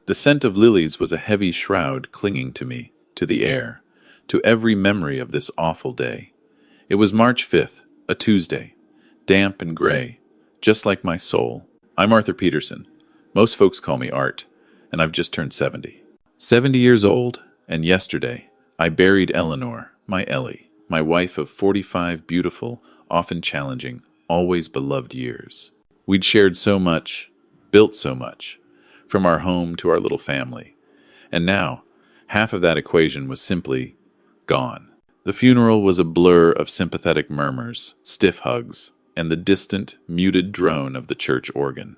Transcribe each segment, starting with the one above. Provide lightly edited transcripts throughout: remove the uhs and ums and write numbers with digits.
The scent of lilies was a heavy shroud clinging to me, to the air, to every memory of this awful day. It was March 5th, a Tuesday, damp and gray, just like my soul. I'm Arthur Peterson. Most folks call me Art, and I've just turned 70. 70 years old, and yesterday, I buried Eleanor, my Ellie, my wife of 45 beautiful, often challenging, always beloved years. We'd shared so much, built so much, from our home to our little family. And now, half of that equation was simply gone. The funeral was a blur of sympathetic murmurs, stiff hugs, and the distant, muted drone of the church organ.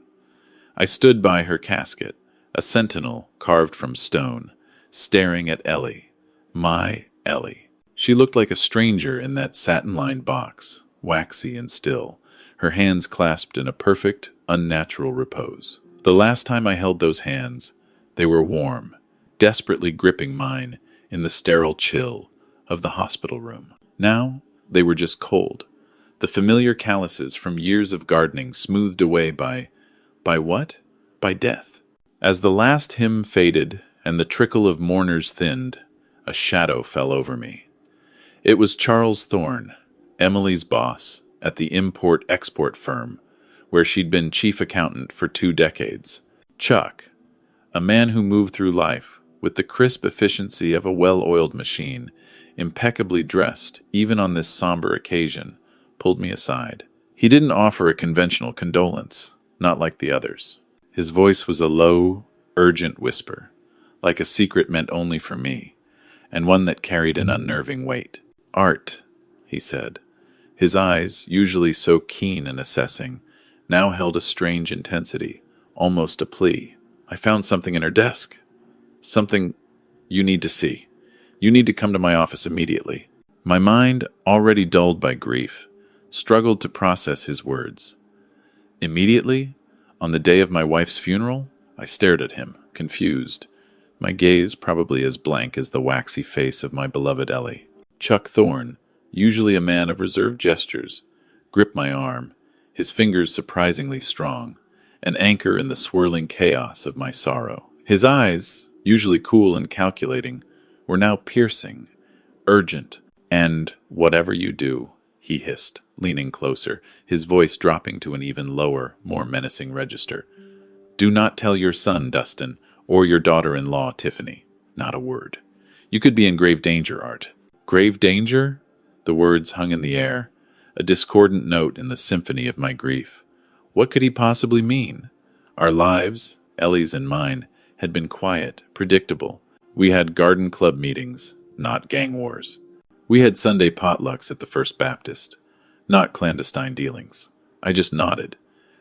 I stood by her casket, a sentinel carved from stone, staring at Ellie, my Ellie. She looked like a stranger in that satin-lined box, waxy and still, her hands clasped in a perfect, unnatural repose. The last time I held those hands, they were warm, desperately gripping mine in the sterile chill of the hospital room. Now, they were just cold, the familiar calluses from years of gardening smoothed away by what? By death. As the last hymn faded and the trickle of mourners thinned, a shadow fell over me. It was Charles Thorne, Emily's boss at the import-export firm, where she'd been chief accountant for 2 decades. Chuck, a man who moved through life with the crisp efficiency of a well-oiled machine, impeccably dressed even on this somber occasion, pulled me aside. He didn't offer a conventional condolence, not like the others. His voice was a low, urgent whisper, like a secret meant only for me, and one that carried an unnerving weight. "Art," he said. His eyes, usually so keen and assessing, now held a strange intensity, almost a plea. "I found something in her desk. Something you need to see. You need to come to my office immediately." My mind, already dulled by grief, struggled to process his words. Immediately? On the day of my wife's funeral? I stared at him, confused, my gaze probably as blank as the waxy face of my beloved Ellie. Chuck Thorne, usually a man of reserved gestures, gripped my arm, his fingers surprisingly strong, an anchor in the swirling chaos of my sorrow. His eyes, usually cool and calculating, were now piercing, urgent, and "Whatever you do," he hissed, leaning closer, his voice dropping to an even lower, more menacing register. "Do not tell your son, Dustin, or your daughter-in-law, Tiffany. Not a word. You could be in grave danger, Art." Grave danger? The words hung in the air, a discordant note in the symphony of my grief. What could he possibly mean? Our lives, Ellie's and mine, had been quiet, predictable. We had garden club meetings, not gang wars. We had Sunday potlucks at the First Baptist, not clandestine dealings. I just nodded,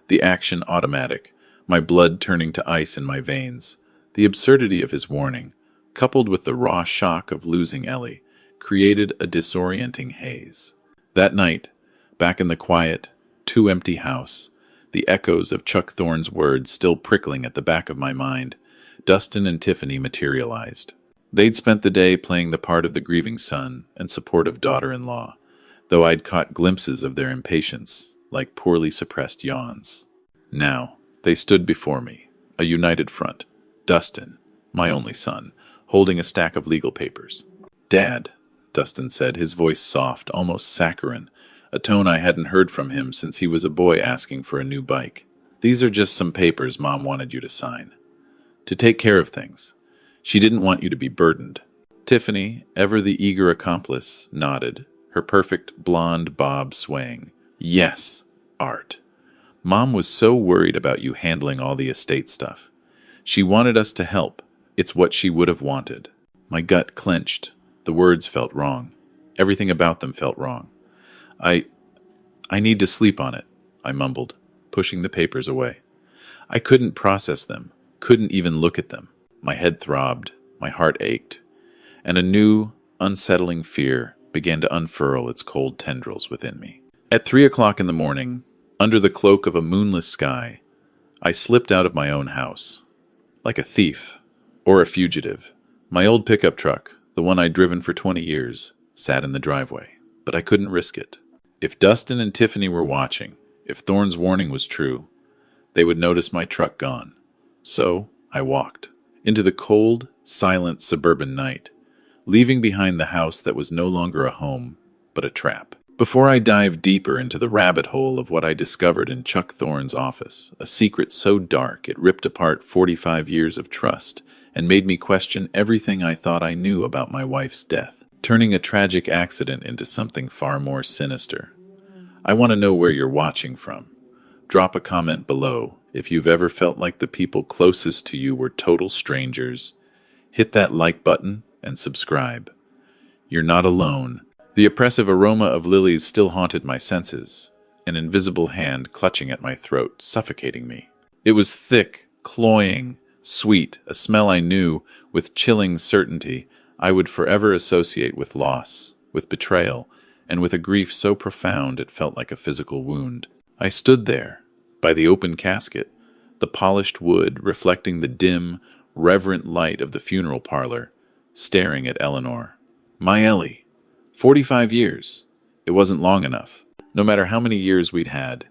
the action automatic, my blood turning to ice in my veins. The absurdity of his warning, coupled with the raw shock of losing Ellie, created a disorienting haze. That night, back in the quiet, too empty house, the echoes of Chuck Thorne's words still prickling at the back of my mind, Dustin and Tiffany materialized. They'd spent the day playing the part of the grieving son and supportive daughter-in-law, though I'd caught glimpses of their impatience, like poorly suppressed yawns. Now, they stood before me, a united front. Dustin, my only son, holding a stack of legal papers. "Dad," Dustin said, his voice soft, almost saccharine, a tone I hadn't heard from him since he was a boy asking for a new bike. "These are just some papers Mom wanted you to sign. To take care of things. She didn't want you to be burdened." Tiffany, ever the eager accomplice, nodded, her perfect blonde bob swaying. "Yes, Art. Mom was so worried about you handling all the estate stuff. She wanted us to help. It's what she would have wanted." My gut clenched. The words felt wrong. Everything about them felt wrong. I need to sleep on it," I mumbled, pushing the papers away. I couldn't process them, couldn't even look at them. My head throbbed, my heart ached, and a new, unsettling fear began to unfurl its cold tendrils within me. At 3 o'clock in the morning, under the cloak of a moonless sky, I slipped out of my own house. Like a thief, or a fugitive. My old pickup truck, the one I'd driven for 20 years, sat in the driveway, but I couldn't risk it. If Dustin and Tiffany were watching, if Thorne's warning was true, they would notice my truck gone. So I walked, into the cold, silent suburban night, leaving behind the house that was no longer a home, but a trap. Before I dive deeper into the rabbit hole of what I discovered in Chuck Thorne's office, a secret so dark it ripped apart 45 years of trust and made me question everything I thought I knew about my wife's death, turning a tragic accident into something far more sinister. I want to know where you're watching from. Drop a comment below if you've ever felt like the people closest to you were total strangers. Hit that like button and subscribe. You're not alone. The oppressive aroma of lilies still haunted my senses, an invisible hand clutching at my throat, suffocating me. It was thick, cloying, sweet, a smell I knew, with chilling certainty, I would forever associate with loss, with betrayal, and with a grief so profound it felt like a physical wound. I stood there, by the open casket, the polished wood reflecting the dim, reverent light of the funeral parlor, staring at Eleanor. My Ellie. 45 years. It wasn't long enough. No matter how many years we'd had,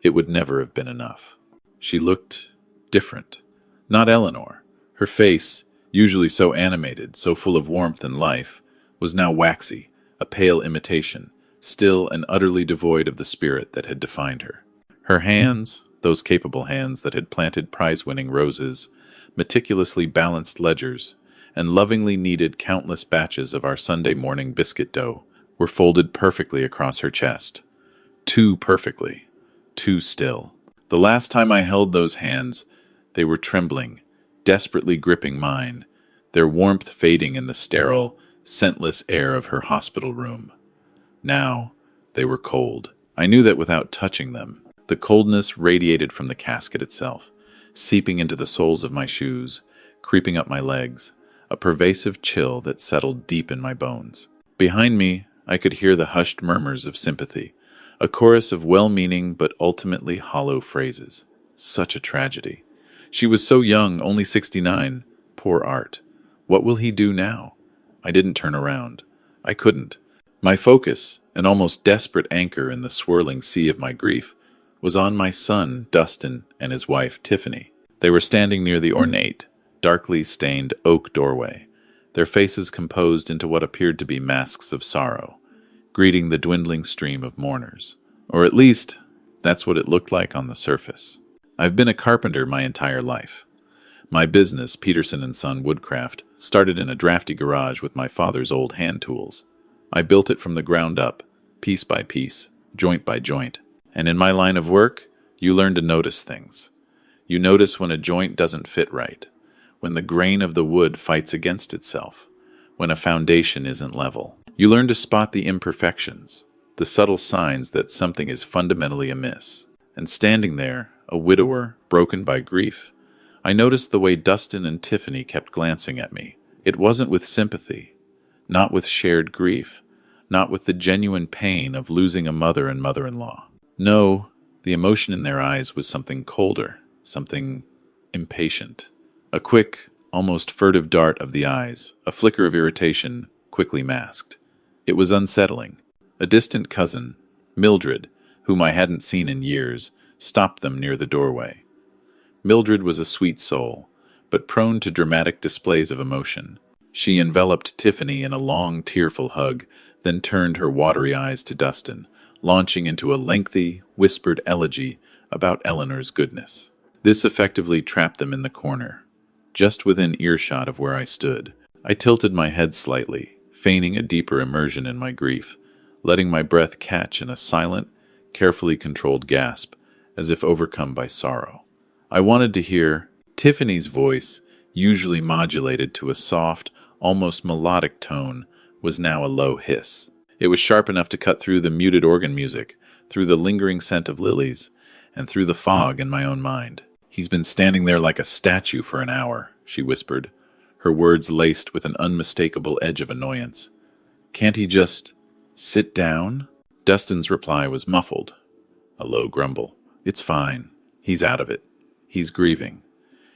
it would never have been enough. She looked different. Not Eleanor. Her face, usually so animated, so full of warmth and life, was now waxy, a pale imitation, still and utterly devoid of the spirit that had defined her. Her hands, those capable hands that had planted prize-winning roses, meticulously balanced ledgers, and lovingly kneaded countless batches of our Sunday morning biscuit dough, were folded perfectly across her chest. Too perfectly. Too still. The last time I held those hands, they were trembling, desperately gripping mine, their warmth fading in the sterile, scentless air of her hospital room. Now, they were cold. I knew that without touching them. The coldness radiated from the casket itself, seeping into the soles of my shoes, creeping up my legs, a pervasive chill that settled deep in my bones. Behind me, I could hear the hushed murmurs of sympathy, a chorus of well-meaning but ultimately hollow phrases. Such a tragedy. She was so young, only 69. Poor Art. What will he do now? I didn't turn around. I couldn't. My focus, an almost desperate anchor in the swirling sea of my grief, was on my son, Dustin, and his wife, Tiffany. They were standing near the ornate, darkly stained oak doorway, their faces composed into what appeared to be masks of sorrow, greeting the dwindling stream of mourners. Or at least, that's what it looked like on the surface. I've been a carpenter my entire life. My business, Peterson & Son Woodcraft, started in a drafty garage with my father's old hand tools. I built it from the ground up, piece by piece, joint by joint. And in my line of work, you learn to notice things. You notice when a joint doesn't fit right, when the grain of the wood fights against itself, when a foundation isn't level. You learn to spot the imperfections, the subtle signs that something is fundamentally amiss. And standing there, a widower, broken by grief, I noticed the way Dustin and Tiffany kept glancing at me. It wasn't with sympathy, not with shared grief, not with the genuine pain of losing a mother and mother-in-law. No, the emotion in their eyes was something colder, something impatient. A quick, almost furtive dart of the eyes, a flicker of irritation, quickly masked. It was unsettling. A distant cousin, Mildred, whom I hadn't seen in years, stopped them near the doorway. Mildred was a sweet soul, but prone to dramatic displays of emotion. She enveloped Tiffany in a long, tearful hug, then turned her watery eyes to Dustin, launching into a lengthy, whispered elegy about Eleanor's goodness. This effectively trapped them in the corner, just within earshot of where I stood. I tilted my head slightly, feigning a deeper immersion in my grief, letting my breath catch in a silent, carefully controlled gasp, as if overcome by sorrow. I wanted to hear Tiffany's voice, usually modulated to a soft, almost melodic tone, was now a low hiss. It was sharp enough to cut through the muted organ music, through the lingering scent of lilies, and through the fog in my own mind. "He's been standing there like a statue for an hour," she whispered, her words laced with an unmistakable edge of annoyance. "Can't he just sit down?" Dustin's reply was muffled, a low grumble. "It's fine. He's out of it. He's grieving."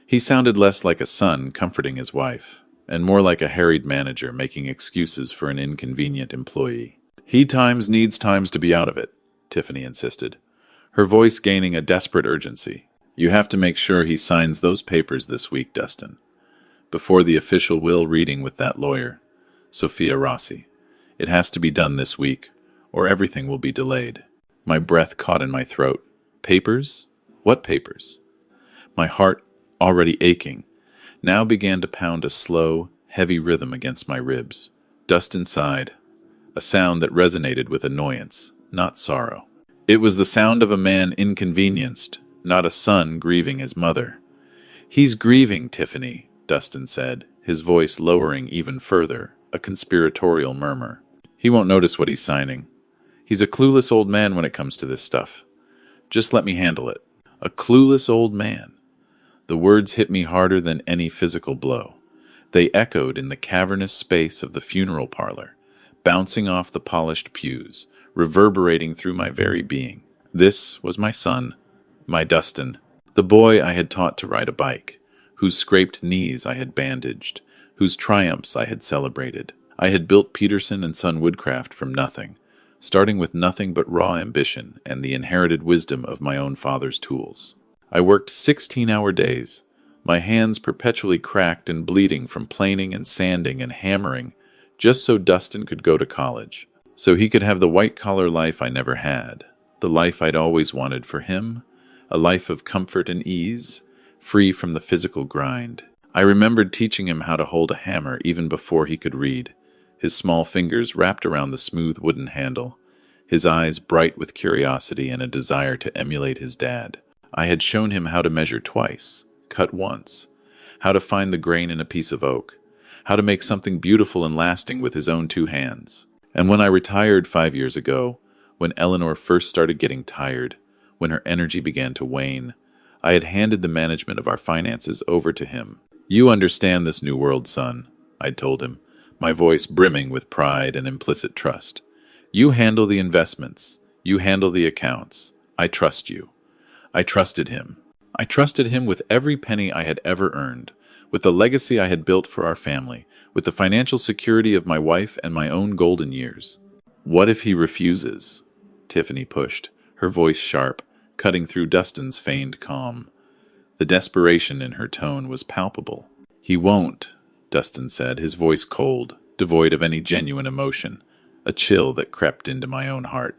He sounded less like a son comforting his wife, and more like a harried manager making excuses for an inconvenient employee. "He needs times to be out of it," Tiffany insisted, her voice gaining a desperate urgency. "You have to make sure he signs those papers this week, Dustin. before the official will reading with that lawyer, Sophia Rossi. It has to be done this week, or everything will be delayed. My breath caught in my throat. Papers? What papers? My heart, already aching, now began to pound a slow, heavy rhythm against my ribs. Dustin sighed, a sound that resonated with annoyance, not sorrow. It was the sound of a man inconvenienced, not a son grieving his mother. "He's grieving, Tiffany," Dustin said, his voice lowering even further, a conspiratorial murmur. "He won't notice what he's signing. He's a clueless old man when it comes to this stuff. Just let me handle it." A clueless old man. The words hit me harder than any physical blow. They echoed in the cavernous space of the funeral parlor, bouncing off the polished pews, reverberating through my very being. This was my son, my Dustin, the boy I had taught to ride a bike, whose scraped knees I had bandaged, whose triumphs I had celebrated. I had built Peterson and Son Woodcraft from nothing, starting with nothing but raw ambition and the inherited wisdom of my own father's tools. I worked 16-hour days, my hands perpetually cracked and bleeding from planing and sanding and hammering, just so Dustin could go to college, so he could have the white-collar life I never had, the life I'd always wanted for him, a life of comfort and ease, free from the physical grind. I remembered teaching him how to hold a hammer even before he could read, his small fingers wrapped around the smooth wooden handle, his eyes bright with curiosity and a desire to emulate his dad. I had shown him how to measure twice, cut once, how to find the grain in a piece of oak, how to make something beautiful and lasting with his own two hands. And when I retired 5 years ago, when Eleanor first started getting tired, when her energy began to wane, I had handed the management of our finances over to him. "You understand this new world, son," I'd told him, my voice brimming with pride and implicit trust. "You handle the investments. You handle the accounts. I trust you." I trusted him. I trusted him with every penny I had ever earned, with the legacy I had built for our family, with the financial security of my wife and my own golden years. "What if he refuses?" Tiffany pushed, her voice sharp, cutting through Dustin's feigned calm. The desperation in her tone was palpable. "He won't," Dustin said, his voice cold, devoid of any genuine emotion, a chill that crept into my own heart.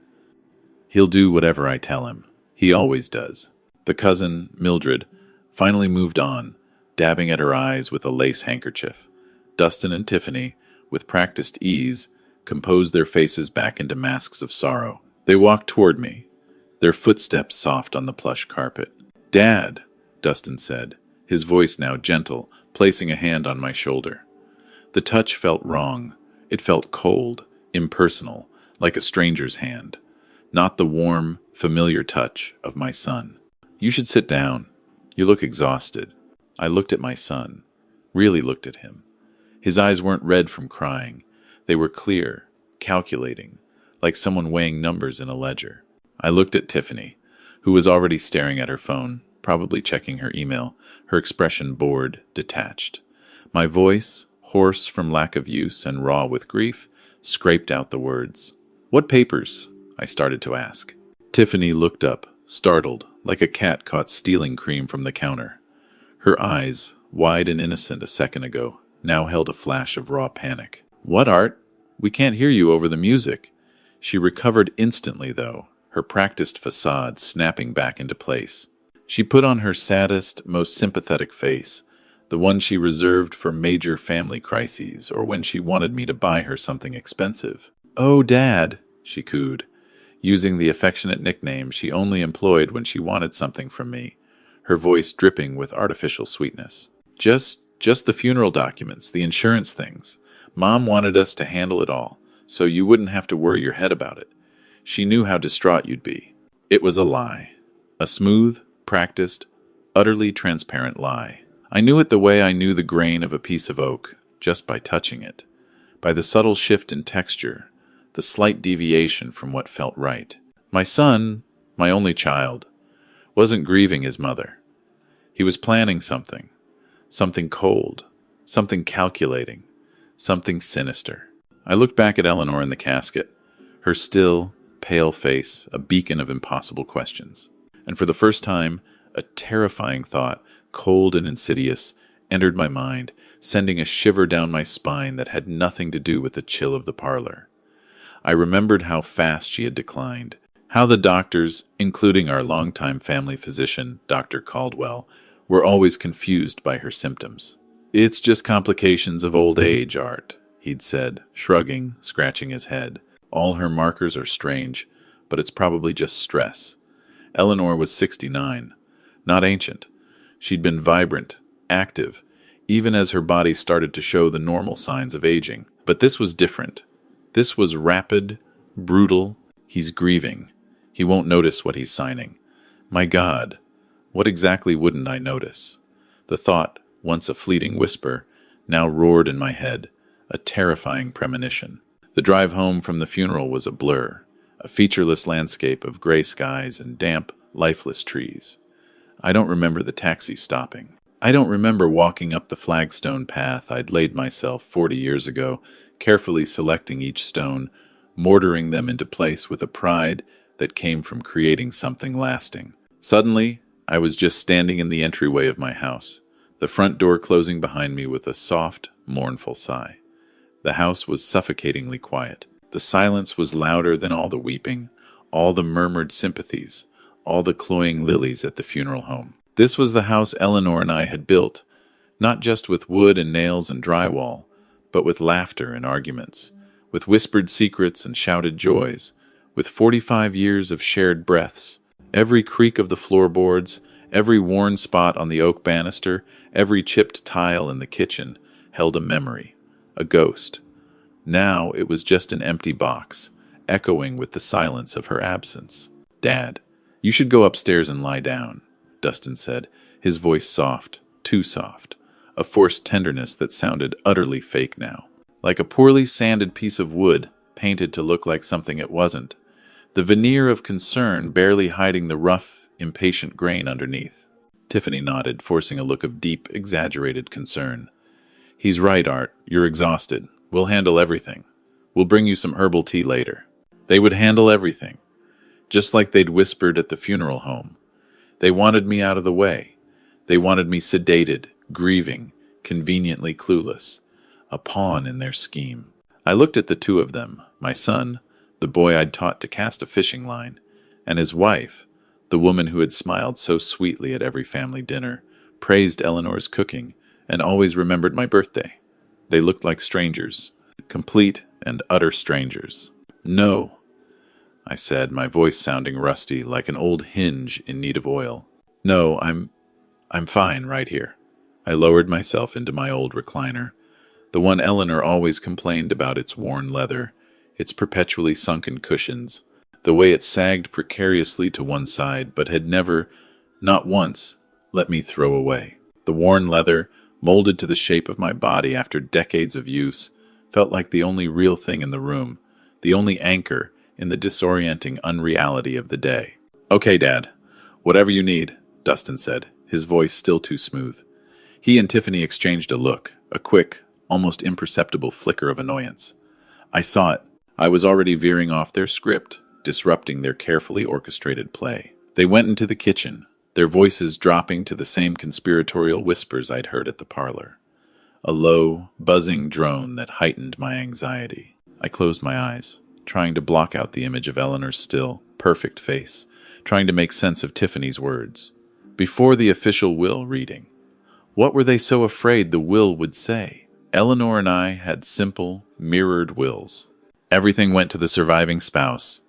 "He'll do whatever I tell him. He always does." The cousin, Mildred, finally moved on, dabbing at her eyes with a lace handkerchief. Dustin and Tiffany, with practiced ease, composed their faces back into masks of sorrow. They walked toward me, their footsteps soft on the plush carpet. "Dad," Dustin said, his voice now gentle, placing a hand on my shoulder. The touch felt wrong. It felt cold, impersonal, like a stranger's hand, not the warm, familiar touch of my son. "You should sit down. You look exhausted." I looked at my son, really looked at him. His eyes weren't red from crying. They were clear, calculating, like someone weighing numbers in a ledger. I looked at Tiffany, who was already staring at her phone, probably checking her email, her expression bored, detached. My voice, hoarse from lack of use and raw with grief, scraped out the words. "What papers?" I started to ask. Tiffany looked up, startled, like a cat caught stealing cream from the counter. Her eyes, wide and innocent a second ago, now held a flash of raw panic. "What, Art? We can't hear you over the music." She recovered instantly, though, her practiced facade snapping back into place. She put on her saddest, most sympathetic face, the one she reserved for major family crises or when she wanted me to buy her something expensive. "Oh, Dad," she cooed, using the affectionate nickname she only employed when she wanted something from me, her voice dripping with artificial sweetness. Just the funeral documents, the insurance things. Mom wanted us to handle it all, so you wouldn't have to worry your head about it. She knew how distraught you'd be." It was a lie. A smooth, practiced, utterly transparent lie. I knew it the way I knew the grain of a piece of oak, just by touching it, by the subtle shift in texture, the slight deviation from what felt right. My son, my only child, wasn't grieving his mother. He was planning something cold, something calculating, something sinister. I looked back at Eleanor in the casket, her still, pale face a beacon of impossible questions. And for the first time, a terrifying thought, cold and insidious, entered my mind, sending a shiver down my spine that had nothing to do with the chill of the parlor. I remembered how fast she had declined, how the doctors, including our longtime family physician, Dr. Caldwell, were always confused by her symptoms. "It's just complications of old age, Art," he'd said, shrugging, scratching his head. "All her markers are strange, but it's probably just stress." Eleanor was 69, not ancient. She'd been vibrant, active, even as her body started to show the normal signs of aging. But this was different. This was rapid, brutal. He's grieving. He won't notice what he's signing. My God, what exactly wouldn't I notice? The thought, once a fleeting whisper, now roared in my head, a terrifying premonition. The drive home from the funeral was a blur, a featureless landscape of gray skies and damp, lifeless trees. I don't remember the taxi stopping. I don't remember walking up the flagstone path I'd laid myself 40 years ago, carefully selecting each stone, mortaring them into place with a pride that came from creating something lasting. Suddenly, I was just standing in the entryway of my house, the front door closing behind me with a soft, mournful sigh. The house was suffocatingly quiet. The silence was louder than all the weeping, all the murmured sympathies, all the cloying lilies at the funeral home. This was the house Eleanor and I had built, not just with wood and nails and drywall, but with laughter and arguments, with whispered secrets and shouted joys, with 45 years of shared breaths. Every creak of the floorboards, every worn spot on the oak banister, every chipped tile in the kitchen held a memory, a ghost. Now it was just an empty box, echoing with the silence of her absence. "Dad, you should go upstairs and lie down," Dustin said, his voice soft, too soft, a forced tenderness that sounded utterly fake now. Like a poorly sanded piece of wood, painted to look like something it wasn't, the veneer of concern barely hiding the rough, impatient grain underneath. Tiffany nodded, forcing a look of deep, exaggerated concern. "He's right, Art. You're exhausted. We'll handle everything. We'll bring you some herbal tea later." They would handle everything, just like they'd whispered at the funeral home. They wanted me out of the way. They wanted me sedated, grieving, conveniently clueless, a pawn in their scheme. I looked at the two of them, my son, the boy I'd taught to cast a fishing line, and his wife, the woman who had smiled so sweetly at every family dinner, praised Eleanor's cooking, and always remembered my birthday. They looked like strangers, complete and utter strangers. "No," I said, my voice sounding rusty, like an old hinge in need of oil. "No, I'm fine right here." I lowered myself into my old recliner, the one Eleanor always complained about: its worn leather, its perpetually sunken cushions, the way it sagged precariously to one side but had never, not once, let me throw away. The worn leather, molded to the shape of my body after decades of use, felt like the only real thing in the room, the only anchor in the disorienting unreality of the day. "Okay, Dad. Whatever you need," Dustin said, his voice still too smooth. He and Tiffany exchanged a look, a quick, almost imperceptible flicker of annoyance. I saw it. I was already veering off their script, disrupting their carefully orchestrated play. They went into the kitchen, their voices dropping to the same conspiratorial whispers I'd heard at the parlor. A low, buzzing drone that heightened my anxiety. I closed my eyes, trying to block out the image of Eleanor's still, perfect face, trying to make sense of Tiffany's words. Before the official will reading, what were they so afraid the will would say? Eleanor and I had simple, mirrored wills. Everything went to the surviving spouse,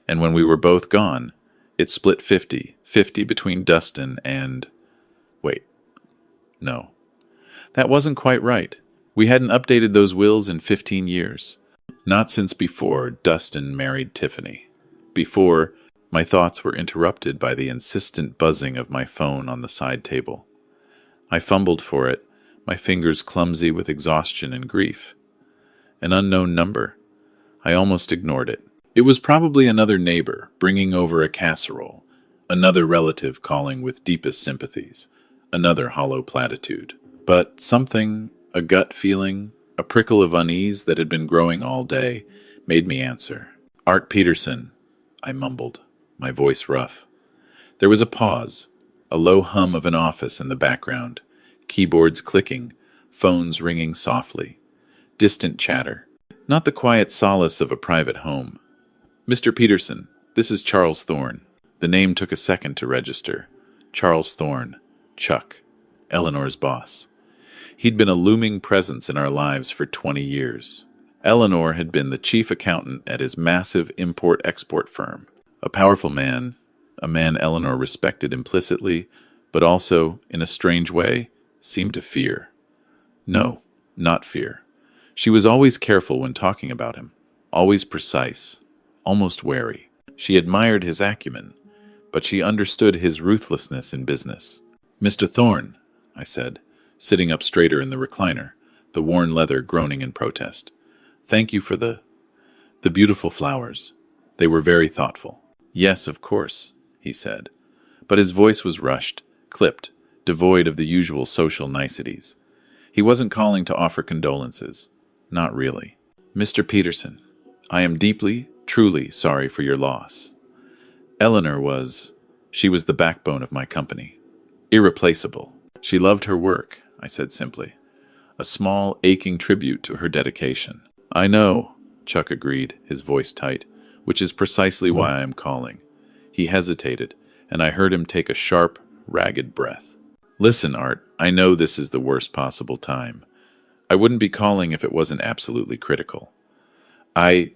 and when we were both gone, it split 50-50 between Dustin and... Wait, no. That wasn't quite right. We hadn't updated those wills in 15 years. Not since before Dustin married Tiffany. Before, my thoughts were interrupted by the insistent buzzing of my phone on the side table. I fumbled for it, my fingers clumsy with exhaustion and grief. An unknown number. I almost ignored it. It was probably another neighbor bringing over a casserole, another relative calling with deepest sympathies, another hollow platitude. But something, a gut feeling, a prickle of unease that had been growing all day, made me answer. "Art Peterson," I mumbled, my voice rough. There was a pause, a low hum of an office in the background, keyboards clicking, phones ringing softly, distant chatter, not the quiet solace of a private home. "Mr. Peterson, this is Charles Thorne." The name took a second to register. Charles Thorne, Chuck, Eleanor's boss. He'd been a looming presence in our lives for 20 years. Eleanor had been the chief accountant at his massive import-export firm. A powerful man, a man Eleanor respected implicitly, but also, in a strange way, seemed to fear. No, not fear. She was always careful when talking about him, always precise, almost wary. She admired his acumen, but she understood his ruthlessness in business. "Mr. Thorne," I said, sitting up straighter in the recliner, the worn leather groaning in protest. "Thank you for the beautiful flowers. They were very thoughtful." "Yes, of course," he said. But his voice was rushed, clipped, devoid of the usual social niceties. He wasn't calling to offer condolences. Not really. "Mr. Peterson, I am deeply, truly sorry for your loss. Eleanor she was the backbone of my company. Irreplaceable. She loved her work," I said simply. A small, aching tribute to her dedication. "I know," Chuck agreed, his voice tight, "which is precisely why I am calling." He hesitated, and I heard him take a sharp, ragged breath. "Listen, Art, I know this is the worst possible time. I wouldn't be calling if it wasn't absolutely critical. I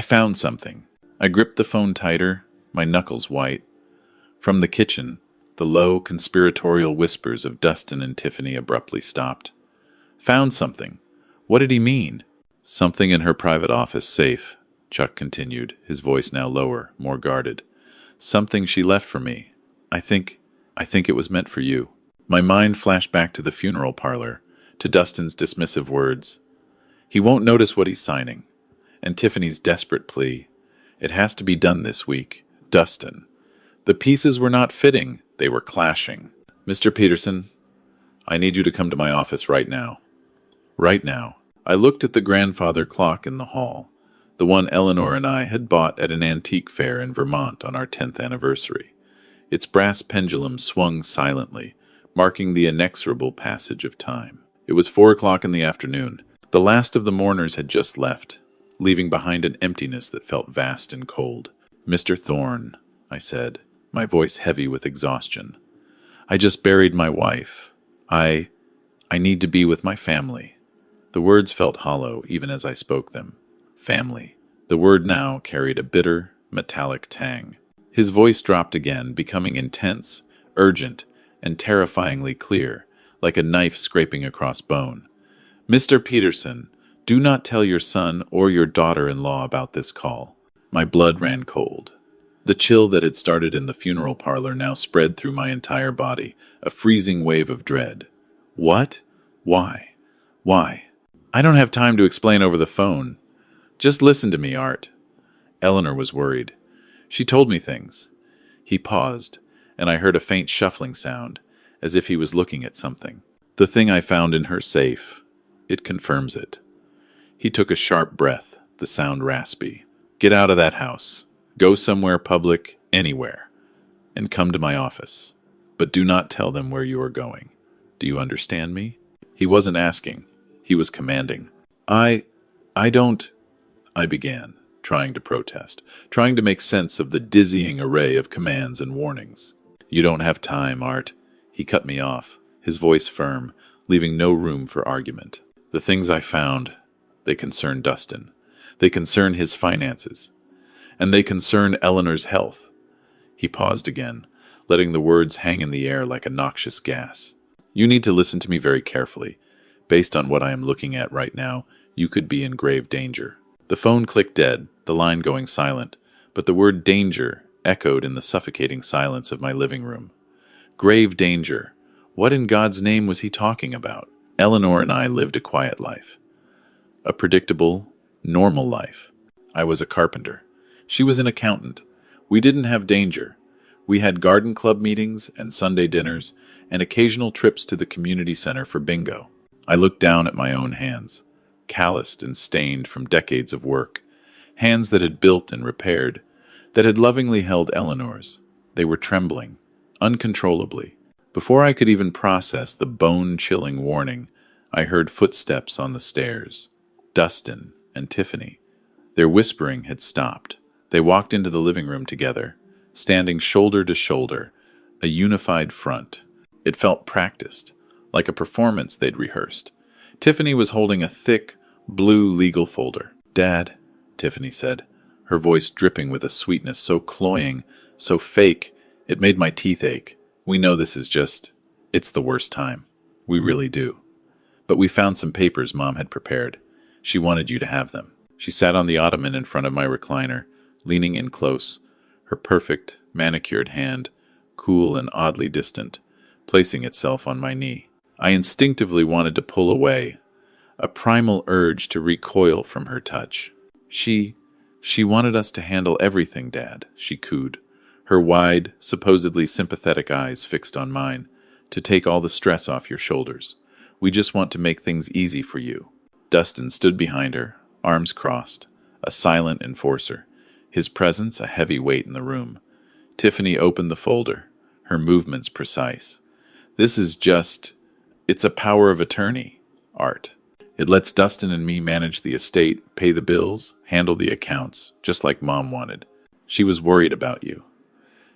found something." I gripped the phone tighter, my knuckles white. From the kitchen, the low, conspiratorial whispers of Dustin and Tiffany abruptly stopped. "Found something? What did he mean?" "Something in her private office safe," Chuck continued, his voice now lower, more guarded. "Something she left for me. I think it was meant for you." My mind flashed back to the funeral parlor, to Dustin's dismissive words. "He won't notice what he's signing." And Tiffany's desperate plea. "It has to be done this week. Dustin." The pieces were not fitting, they were clashing. "Mr. Peterson, I need you to come to my office right now." Right now. I looked at the grandfather clock in the hall, the one Eleanor and I had bought at an antique fair in Vermont on our 10th anniversary. Its brass pendulum swung silently, marking the inexorable passage of time. It was 4 o'clock in the afternoon. The last of the mourners had just left, leaving behind an emptiness that felt vast and cold. "Mr. Thorne," I said, my voice heavy with exhaustion. "I just buried my wife. I need to be with my family." The words felt hollow even as I spoke them. Family. The word now carried a bitter, metallic tang. His voice dropped again, becoming intense, urgent, and terrifyingly clear, like a knife scraping across bone. "Mr. Peterson, do not tell your son or your daughter-in-law about this call." My blood ran cold. The chill that had started in the funeral parlor now spread through my entire body, a freezing wave of dread. "What? Why? Why?" "I don't have time to explain over the phone. Just listen to me, Art." Eleanor was worried. She told me things. He paused, and I heard a faint shuffling sound, as if he was looking at something. "The thing I found in her safe. It confirms it." He took a sharp breath, the sound raspy. "Get out of that house. Go somewhere public, anywhere. And come to my office. But do not tell them where you are going. Do you understand me?" He wasn't asking. He was commanding. I don't," I began, trying to protest, trying to make sense of the dizzying array of commands and warnings. "You don't have time, Art." He cut me off, his voice firm, leaving no room for argument. "The things I found, they concern Dustin. They concern his finances. And they concern Eleanor's health." He paused again, letting the words hang in the air like a noxious gas. "You need to listen to me very carefully. Based on what I am looking at right now, you could be in grave danger." The phone clicked dead, the line going silent, but the word danger echoed in the suffocating silence of my living room. Grave danger. What in God's name was he talking about? Eleanor and I lived a quiet life. A predictable, normal life. I was a carpenter. She was an accountant. We didn't have danger. We had garden club meetings and Sunday dinners and occasional trips to the community center for bingo. I looked down at my own hands, calloused and stained from decades of work, hands that had built and repaired, that had lovingly held Eleanor's. They were trembling, uncontrollably. Before I could even process the bone-chilling warning, I heard footsteps on the stairs. Dustin and Tiffany. Their whispering had stopped. They walked into the living room together, standing shoulder to shoulder, a unified front. It felt practiced, like a performance they'd rehearsed. Tiffany was holding a thick, blue legal folder. "Dad," Tiffany said, her voice dripping with a sweetness so cloying, so fake, it made my teeth ache. "We know this is it's the worst time. We really do. But we found some papers Mom had prepared. She wanted you to have them." She sat on the ottoman in front of my recliner, leaning in close, her perfect, manicured hand, cool and oddly distant, placing itself on my knee. I instinctively wanted to pull away, a primal urge to recoil from her touch. She wanted us to handle everything, Dad," she cooed, her wide, supposedly sympathetic eyes fixed on mine, "to take all the stress off your shoulders. We just want to make things easy for you." Dustin stood behind her, arms crossed, a silent enforcer, his presence a heavy weight in the room. Tiffany opened the folder, her movements precise. "This is it's a power of attorney, Art. It lets Dustin and me manage the estate, pay the bills, handle the accounts, just like Mom wanted. She was worried about you."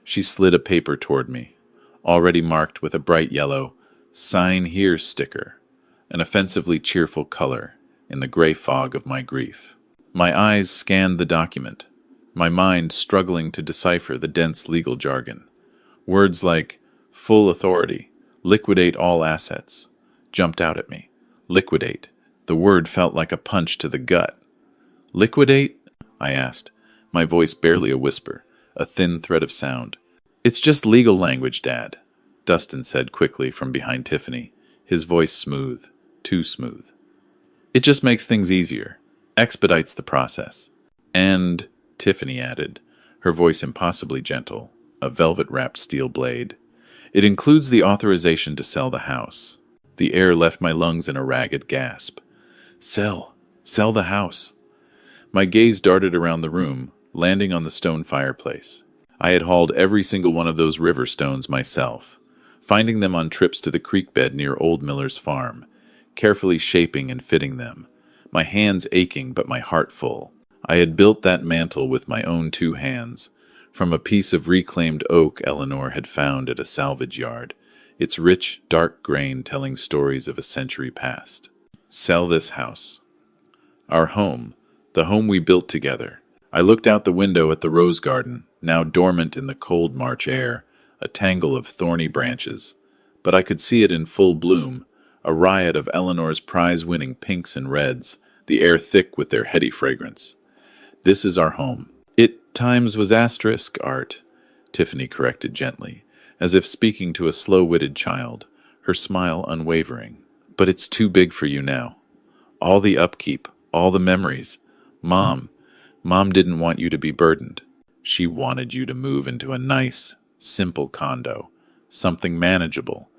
She slid a paper toward me, already marked with a bright yellow "Sign Here" sticker, an offensively cheerful color in the gray fog of my grief. My eyes scanned the document, my mind struggling to decipher the dense legal jargon. Words like "full authority," "liquidate all assets," jumped out at me. Liquidate. The word felt like a punch to the gut. "Liquidate?" I asked, my voice barely a whisper, a thin thread of sound. "It's just legal language, Dad," Dustin said quickly from behind Tiffany, his voice smooth, too smooth. "It just makes things easier, expedites the process." "And," Tiffany added, her voice impossibly gentle, a velvet-wrapped steel blade, "it includes the authorization to sell the house." The air left my lungs in a ragged gasp. Sell the house. My gaze darted around the room, landing on the stone fireplace. I had hauled every single one of those river stones myself, finding them on trips to the creek bed near Old Miller's farm, carefully shaping and fitting them, my hands aching but my heart full. I had built that mantle with my own 2 hands, from a piece of reclaimed oak Eleanor had found at a salvage yard, its rich, dark grain telling stories of a century past. Sell this house. Our home, the home we built together. I looked out the window at the rose garden, now dormant in the cold March air, a tangle of thorny branches. But I could see it in full bloom, a riot of Eleanor's prize-winning pinks and reds, the air thick with their heady fragrance. "This is our home." "It times was asterisk, Art," Tiffany corrected gently, as if speaking to a slow-witted child, her smile unwavering. "But it's too big for you now. All the upkeep, all the memories. Mom didn't want you to be burdened. She wanted you to move into a nice, simple condo, something manageable.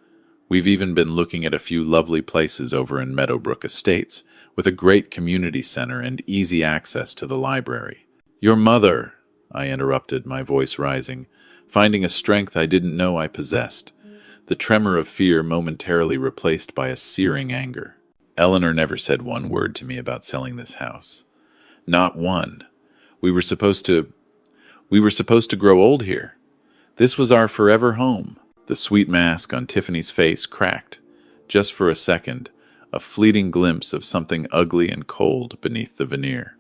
We've even been looking at a few lovely places over in Meadowbrook Estates, with a great community center and easy access to the library." "Your mother," I interrupted, my voice rising, finding a strength I didn't know I possessed, the tremor of fear momentarily replaced by a searing anger. "Eleanor never said one word to me about selling this house. Not one. We were supposed to grow old here. This was our forever home." The sweet mask on Tiffany's face cracked, just for a second, a fleeting glimpse of something ugly and cold beneath the veneer,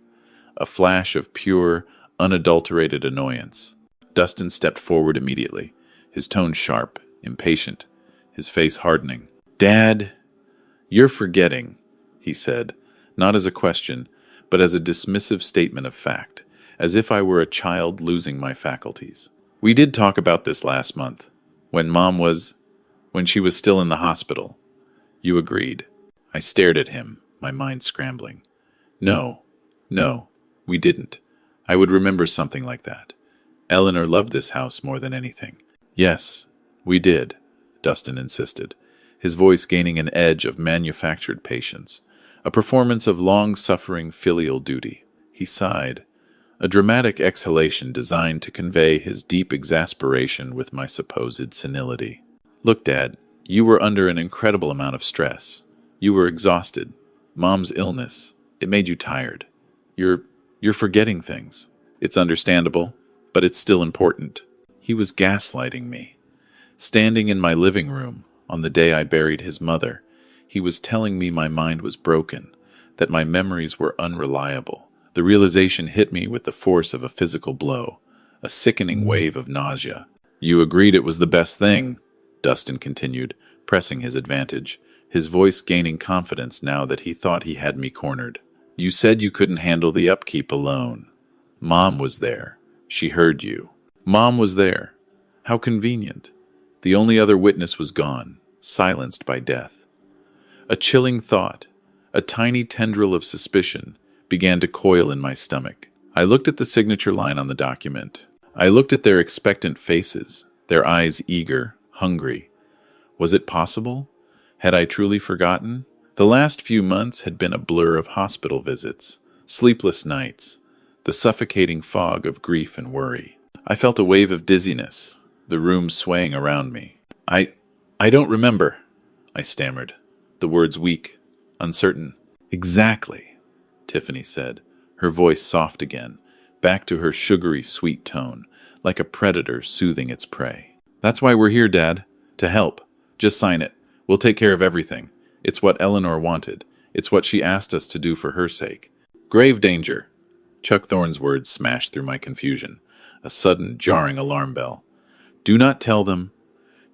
a flash of pure, unadulterated annoyance. Dustin stepped forward immediately, his tone sharp, impatient, his face hardening. "Dad, you're forgetting," he said, not as a question, but as a dismissive statement of fact, as if I were a child losing my faculties. "We did talk about this last month, when she was still in the hospital. You agreed." I stared at him, my mind scrambling. No, we didn't. I would remember something like that. Eleanor loved this house more than anything. "Yes, we did," Dustin insisted, his voice gaining an edge of manufactured patience, a performance of long-suffering filial duty. He sighed, a dramatic exhalation designed to convey his deep exasperation with my supposed senility. "Look, Dad, you were under an incredible amount of stress. You were exhausted. Mom's illness. It made you tired. You're forgetting things. It's understandable, but it's still important. He was gaslighting me. Standing in my living room on the day I buried his mother, he was telling me my mind was broken, that my memories were unreliable. The realization hit me with the force of a physical blow, a sickening wave of nausea. You agreed it was the best thing, Dustin continued, pressing his advantage, his voice gaining confidence now that he thought he had me cornered. You said you couldn't handle the upkeep alone. Mom was there. She heard you. Mom was there. How convenient. The only other witness was gone, silenced by death. A chilling thought, a tiny tendril of suspicion, began to coil in my stomach. I looked at the signature line on the document. I looked at their expectant faces, their eyes eager, hungry. Was it possible? Had I truly forgotten? The last few months had been a blur of hospital visits, sleepless nights, the suffocating fog of grief and worry. I felt a wave of dizziness, the room swaying around me. I don't remember, I stammered, the words weak, uncertain. Exactly, Tiffany said, her voice soft again, back to her sugary sweet tone, like a predator soothing its prey. That's why we're here, Dad, to help. Just sign it. We'll take care of everything. It's what Eleanor wanted. It's what she asked us to do for her sake. Grave danger. Chuck Thorne's words smashed through my confusion, a sudden, jarring alarm bell. Do not tell them.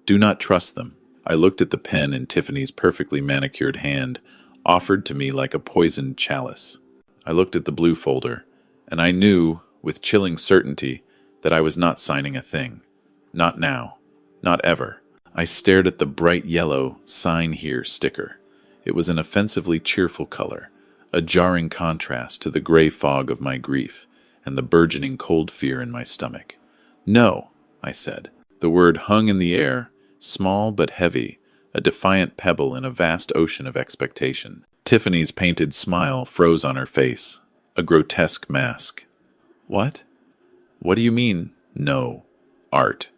Do not trust them. I looked at the pen in Tiffany's perfectly manicured hand, offered to me like a poisoned chalice. I looked at the blue folder, and I knew, with chilling certainty, that I was not signing a thing. Not now. Not ever. I stared at the bright yellow "Sign Here" sticker. It was an offensively cheerful color, a jarring contrast to the gray fog of my grief and the burgeoning cold fear in my stomach. No, I said. The word hung in the air, small but heavy, a defiant pebble in a vast ocean of expectation. Tiffany's painted smile froze on her face, a grotesque mask. What? What do you mean, no? Art.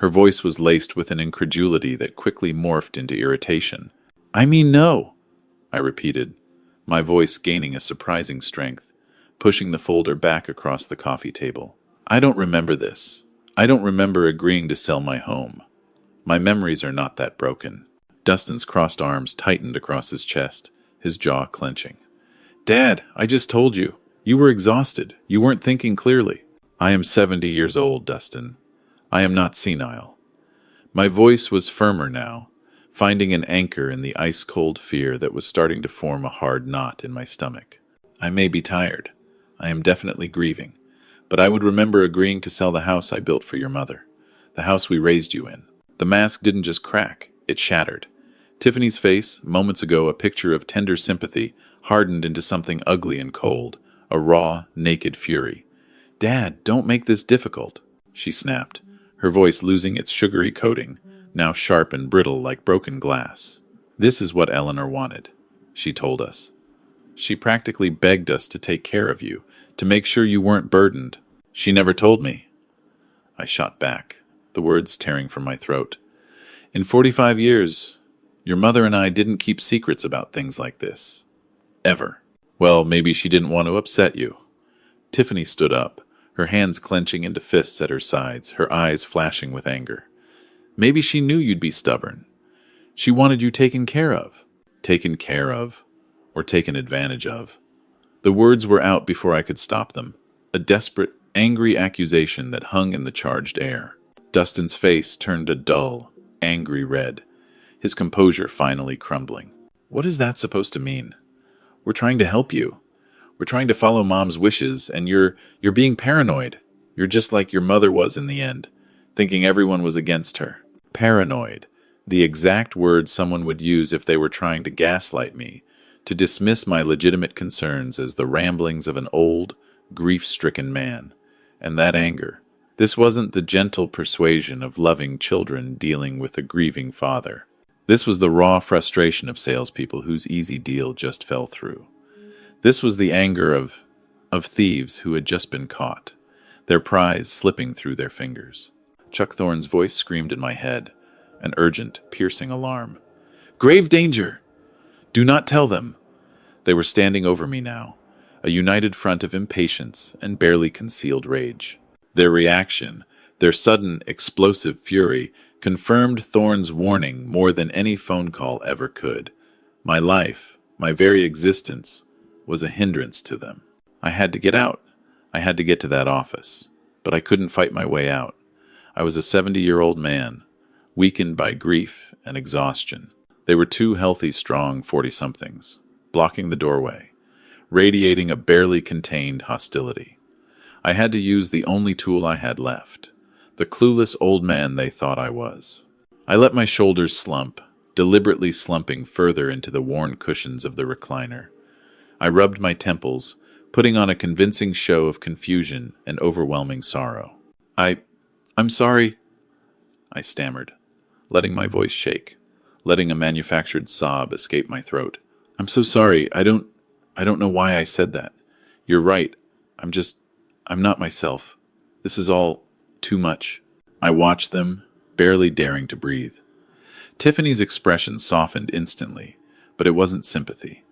Her voice was laced with an incredulity that quickly morphed into irritation. I mean no, I repeated, my voice gaining a surprising strength, pushing the folder back across the coffee table. I don't remember this. I don't remember agreeing to sell my home. My memories are not that broken. Dustin's crossed arms tightened across his chest, his jaw clenching. Dad, I just told you. You were exhausted. You weren't thinking clearly. I am 70 years old, Dustin. I am not senile. My voice was firmer now, finding an anchor in the ice-cold fear that was starting to form a hard knot in my stomach. I may be tired. I am definitely grieving. But I would remember agreeing to sell the house I built for your mother, the house we raised you in. The mask didn't just crack, it shattered. Tiffany's face, moments ago a picture of tender sympathy, hardened into something ugly and cold, a raw, naked fury. Dad, don't make this difficult, she snapped, her voice losing its sugary coating, now sharp and brittle like broken glass. This is what Eleanor wanted, she told us. She practically begged us to take care of you, to make sure you weren't burdened. She never told me. I shot back, the words tearing from my throat. In 45 years, your mother and I didn't keep secrets about things like this. Ever. Well, maybe she didn't want to upset you. Tiffany stood up, her hands clenching into fists at her sides, her eyes flashing with anger. Maybe she knew you'd be stubborn. She wanted you taken care of. Taken care of, or taken advantage of. The words were out before I could stop them, a desperate, angry accusation that hung in the charged air. Dustin's face turned a dull, angry red, his composure finally crumbling. What is that supposed to mean? We're trying to help you. We're trying to follow Mom's wishes, and you're being paranoid. You're just like your mother was in the end, thinking everyone was against her. Paranoid, the exact word someone would use if they were trying to gaslight me, to dismiss my legitimate concerns as the ramblings of an old, grief-stricken man. And that anger. This wasn't the gentle persuasion of loving children dealing with a grieving father. This was the raw frustration of salespeople whose easy deal just fell through. This was the anger of thieves who had just been caught, their prize slipping through their fingers. Chuck Thorne's voice screamed in my head, an urgent, piercing alarm. Grave danger! Do not tell them! They were standing over me now, a united front of impatience and barely concealed rage. Their reaction, their sudden, explosive fury, confirmed Thorne's warning more than any phone call ever could. My life, my very existence, was a hindrance to them. I had to get out. I had to get to that office. But I couldn't fight my way out. I was a 70-year-old man, weakened by grief and exhaustion. They were two healthy, strong 40-somethings, blocking the doorway, radiating a barely contained hostility. I had to use the only tool I had left, the clueless old man they thought I was. I let my shoulders slump, deliberately slumping further into the worn cushions of the recliner. I rubbed my temples, putting on a convincing show of confusion and overwhelming sorrow. I'm sorry, I stammered, letting my voice shake, letting a manufactured sob escape my throat. I'm so sorry. I don't know why I said that. You're right. I'm not myself. This is all too much. I watched them, barely daring to breathe. Tiffany's expression softened instantly, but it wasn't sympathy.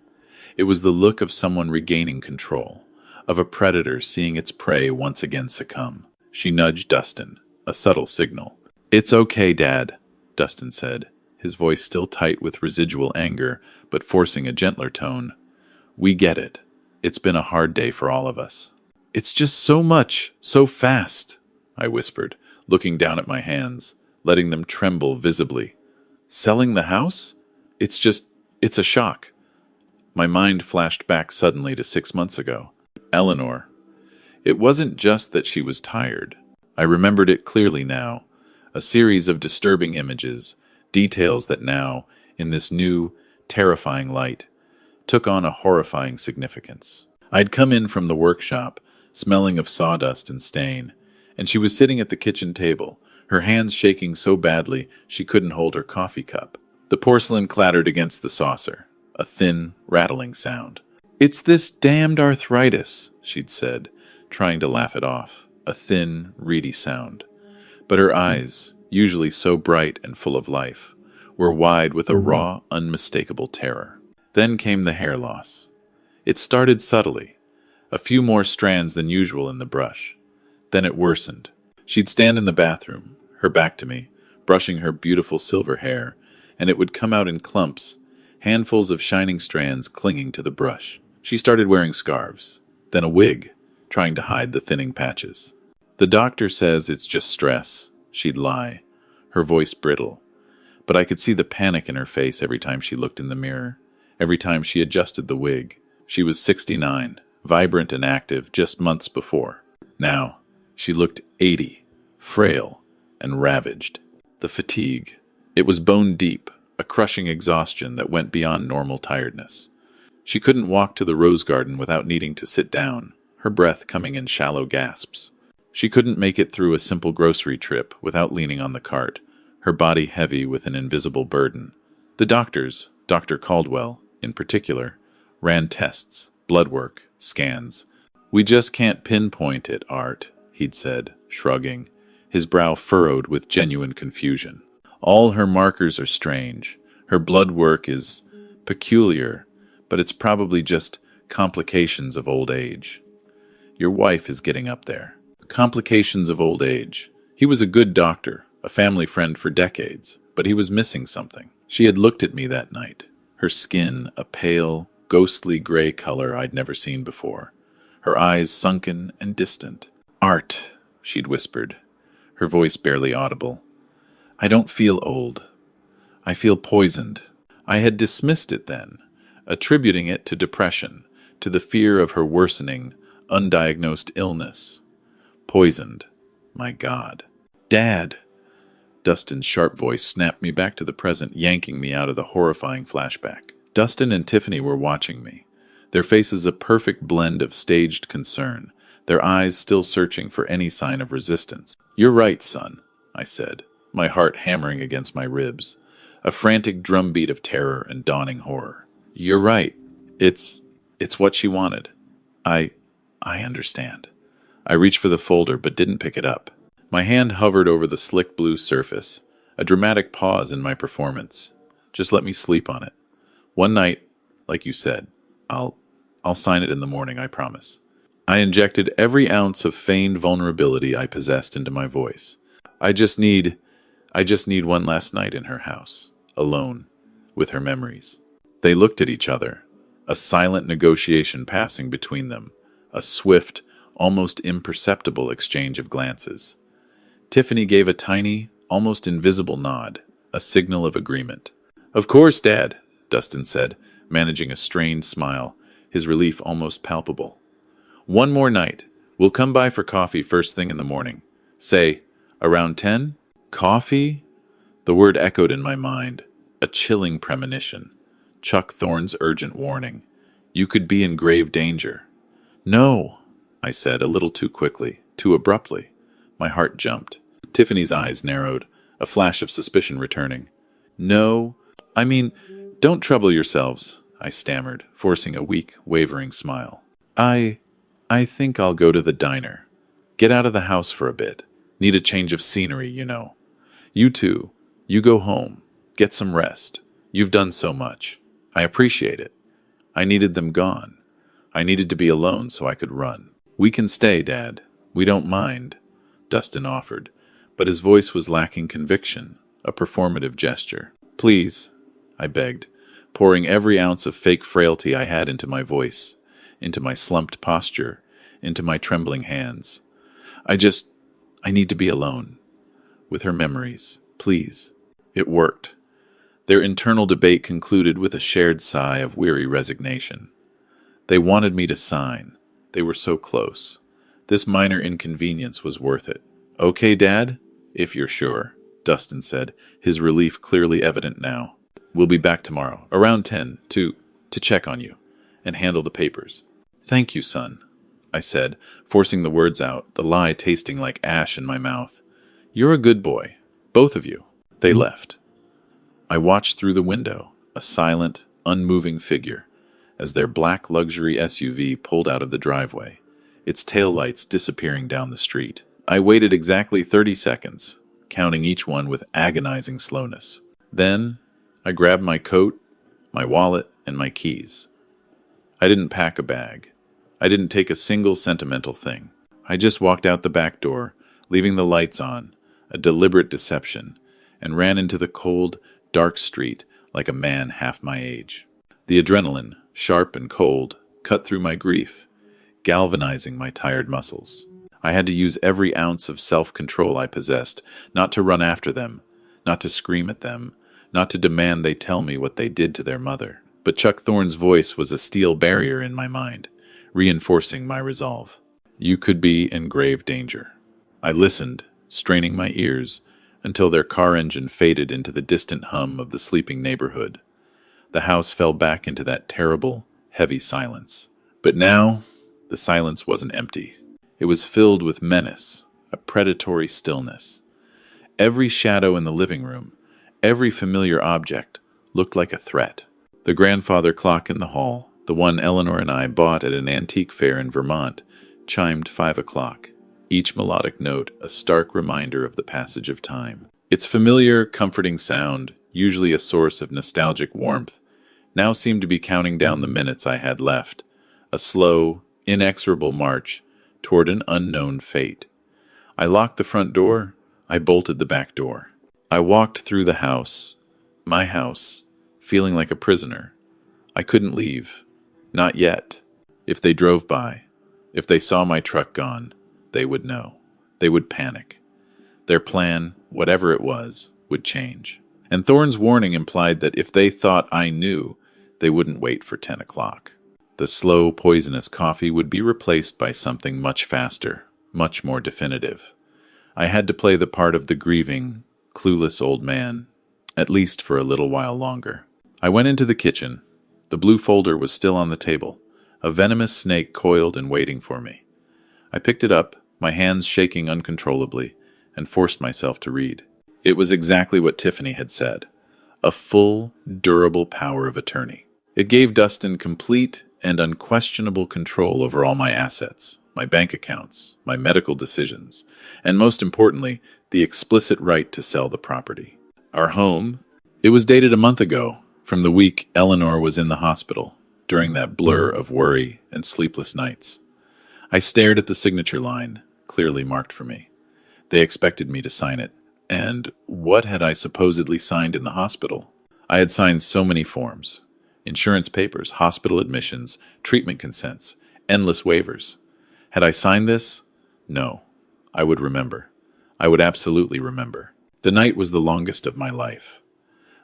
It was the look of someone regaining control, of a predator seeing its prey once again succumb. She nudged Dustin, a subtle signal. It's okay, Dad, Dustin said, his voice still tight with residual anger, but forcing a gentler tone. We get it. It's been a hard day for all of us. It's just so much, so fast, I whispered, looking down at my hands, letting them tremble visibly. Selling the house? It's a shock. My mind flashed back suddenly to 6 months ago. Eleanor. It wasn't just that she was tired. I remembered it clearly now. A series of disturbing images, details that now, in this new, terrifying light, took on a horrifying significance. I'd come in from the workshop, smelling of sawdust and stain, and she was sitting at the kitchen table, her hands shaking so badly she couldn't hold her coffee cup. The porcelain clattered against the saucer, a thin, rattling sound. It's this damned arthritis, she'd said, trying to laugh it off, a thin, reedy sound. But her eyes, usually so bright and full of life, were wide with a raw, unmistakable terror. Then came the hair loss. It started subtly, a few more strands than usual in the brush. Then it worsened. She'd stand in the bathroom, her back to me, brushing her beautiful silver hair, and it would come out in clumps, handfuls of shining strands clinging to the brush. She started wearing scarves, then a wig, trying to hide the thinning patches. The doctor says it's just stress, she'd lie, her voice brittle. But I could see the panic in her face every time she looked in the mirror, every time she adjusted the wig. She was 69, vibrant and active just months before. Now, she looked 80, frail and ravaged. The fatigue. It was bone deep, a crushing exhaustion that went beyond normal tiredness. She couldn't walk to the rose garden without needing to sit down, her breath coming in shallow gasps. She couldn't make it through a simple grocery trip without leaning on the cart, her body heavy with an invisible burden. The doctors, Dr. Caldwell, in particular, ran tests, blood work, scans. We just can't pinpoint it, Art, he'd said, shrugging, his brow furrowed with genuine confusion. All her markers are strange. Her blood work is peculiar, but it's probably just complications of old age. Your wife is getting up there. Complications of old age. He was a good doctor, a family friend for decades, but he was missing something. She had looked at me that night, her skin a pale, ghostly gray color I'd never seen before, her eyes sunken and distant. Art, she'd whispered, her voice barely audible. I don't feel old. I feel poisoned. I had dismissed it then, attributing it to depression, to the fear of her worsening, undiagnosed illness. Poisoned. My God. Dad! Dustin's sharp voice snapped me back to the present, yanking me out of the horrifying flashback. Dustin and Tiffany were watching me, their faces a perfect blend of staged concern, their eyes still searching for any sign of resistance. You're right, son, I said, my heart hammering against my ribs, a frantic drumbeat of terror and dawning horror. You're right. It's what she wanted. I understand. I reached for the folder but didn't pick it up. My hand hovered over the slick blue surface, a dramatic pause in my performance. Just let me sleep on it. One night, like you said. I'll I'll sign it in the morning, I promise. I injected every ounce of feigned vulnerability I possessed into my voice. I just need I just need one last night in her house, alone, with her memories. They looked at each other, a silent negotiation passing between them, a swift, almost imperceptible exchange of glances. Tiffany gave a tiny, almost invisible nod, a signal of agreement. Of course, Dad, Dustin said, managing a strained smile, his relief almost palpable. One more night. We'll come by for coffee first thing in the morning. Say, around 10? Coffee? The word echoed in my mind, a chilling premonition. Chuck Thorne's urgent warning. You could be in grave danger. No, I said a little too quickly, too abruptly. My heart jumped. Tiffany's eyes narrowed, a flash of suspicion returning. No, I mean, don't trouble yourselves, I stammered, forcing a weak, wavering smile. I think I'll go to the diner. Get out of the house for a bit. Need a change of scenery, you know. You too. You go home. Get some rest. You've done so much. I appreciate it. I needed them gone. I needed to be alone so I could run. We can stay, Dad. We don't mind, Dustin offered, but his voice was lacking conviction, a performative gesture. Please, I begged, pouring every ounce of fake frailty I had into my voice, into my slumped posture, into my trembling hands. I need to be alone. With her memories, please. It worked. Their internal debate concluded with a shared sigh of weary resignation. They wanted me to sign. They were so close. This minor inconvenience was worth it. Okay, Dad? If you're sure, Dustin said, his relief clearly evident now. We'll be back tomorrow, around 10, to check on you, and handle the papers. Thank you, son, I said, forcing the words out, the lie tasting like ash in my mouth. You're a good boy, both of you. They left. I watched through the window, a silent, unmoving figure, as their black luxury SUV pulled out of the driveway, its taillights disappearing down the street. I waited exactly 30 seconds, counting each one with agonizing slowness. Then, I grabbed my coat, my wallet, and my keys. I didn't pack a bag. I didn't take a single sentimental thing. I just walked out the back door, leaving the lights on, a deliberate deception, and ran into the cold, dark street like a man half my age. The adrenaline, sharp and cold, cut through my grief, galvanizing my tired muscles. I had to use every ounce of self-control I possessed, not to run after them, not to scream at them, not to demand they tell me what they did to their mother. But Chuck Thorne's voice was a steel barrier in my mind, reinforcing my resolve. You could be in grave danger. I listened, straining my ears, until their car engine faded into the distant hum of the sleeping neighborhood. The house fell back into that terrible, heavy silence. But now, the silence wasn't empty. It was filled with menace, a predatory stillness. Every shadow in the living room, every familiar object, looked like a threat. The grandfather clock in the hall, the one Eleanor and I bought at an antique fair in Vermont, chimed 5 o'clock, each melodic note a stark reminder of the passage of time. Its familiar, comforting sound, usually a source of nostalgic warmth, now seemed to be counting down the minutes I had left, a slow, inexorable march toward an unknown fate. I locked the front door. I bolted the back door. I walked through the house, my house, feeling like a prisoner. I couldn't leave. Not yet. If they drove by, if they saw my truck gone, they would know. They would panic. Their plan, whatever it was, would change. And Thorne's warning implied that if they thought I knew, they wouldn't wait for 10 o'clock. The slow, poisonous coffee would be replaced by something much faster, much more definitive. I had to play the part of the grieving, clueless old man, at least for a little while longer. I went into the kitchen. The blue folder was still on the table, a venomous snake coiled and waiting for me. I picked it up, my hands shaking uncontrollably, and forced myself to read. It was exactly what Tiffany had said, a full, durable power of attorney. It gave Dustin complete and unquestionable control over all my assets, my bank accounts, my medical decisions, and most importantly, the explicit right to sell the property. Our home, it was dated a month ago, From the week Eleanor was in the hospital, during that blur of worry and sleepless nights. I stared at the signature line, clearly marked for me. They expected me to sign it. And what had I supposedly signed in the hospital? I had signed so many forms. Insurance papers, hospital admissions, treatment consents, endless waivers. Had I signed this? No. I would remember. I would absolutely remember. The night was the longest of my life.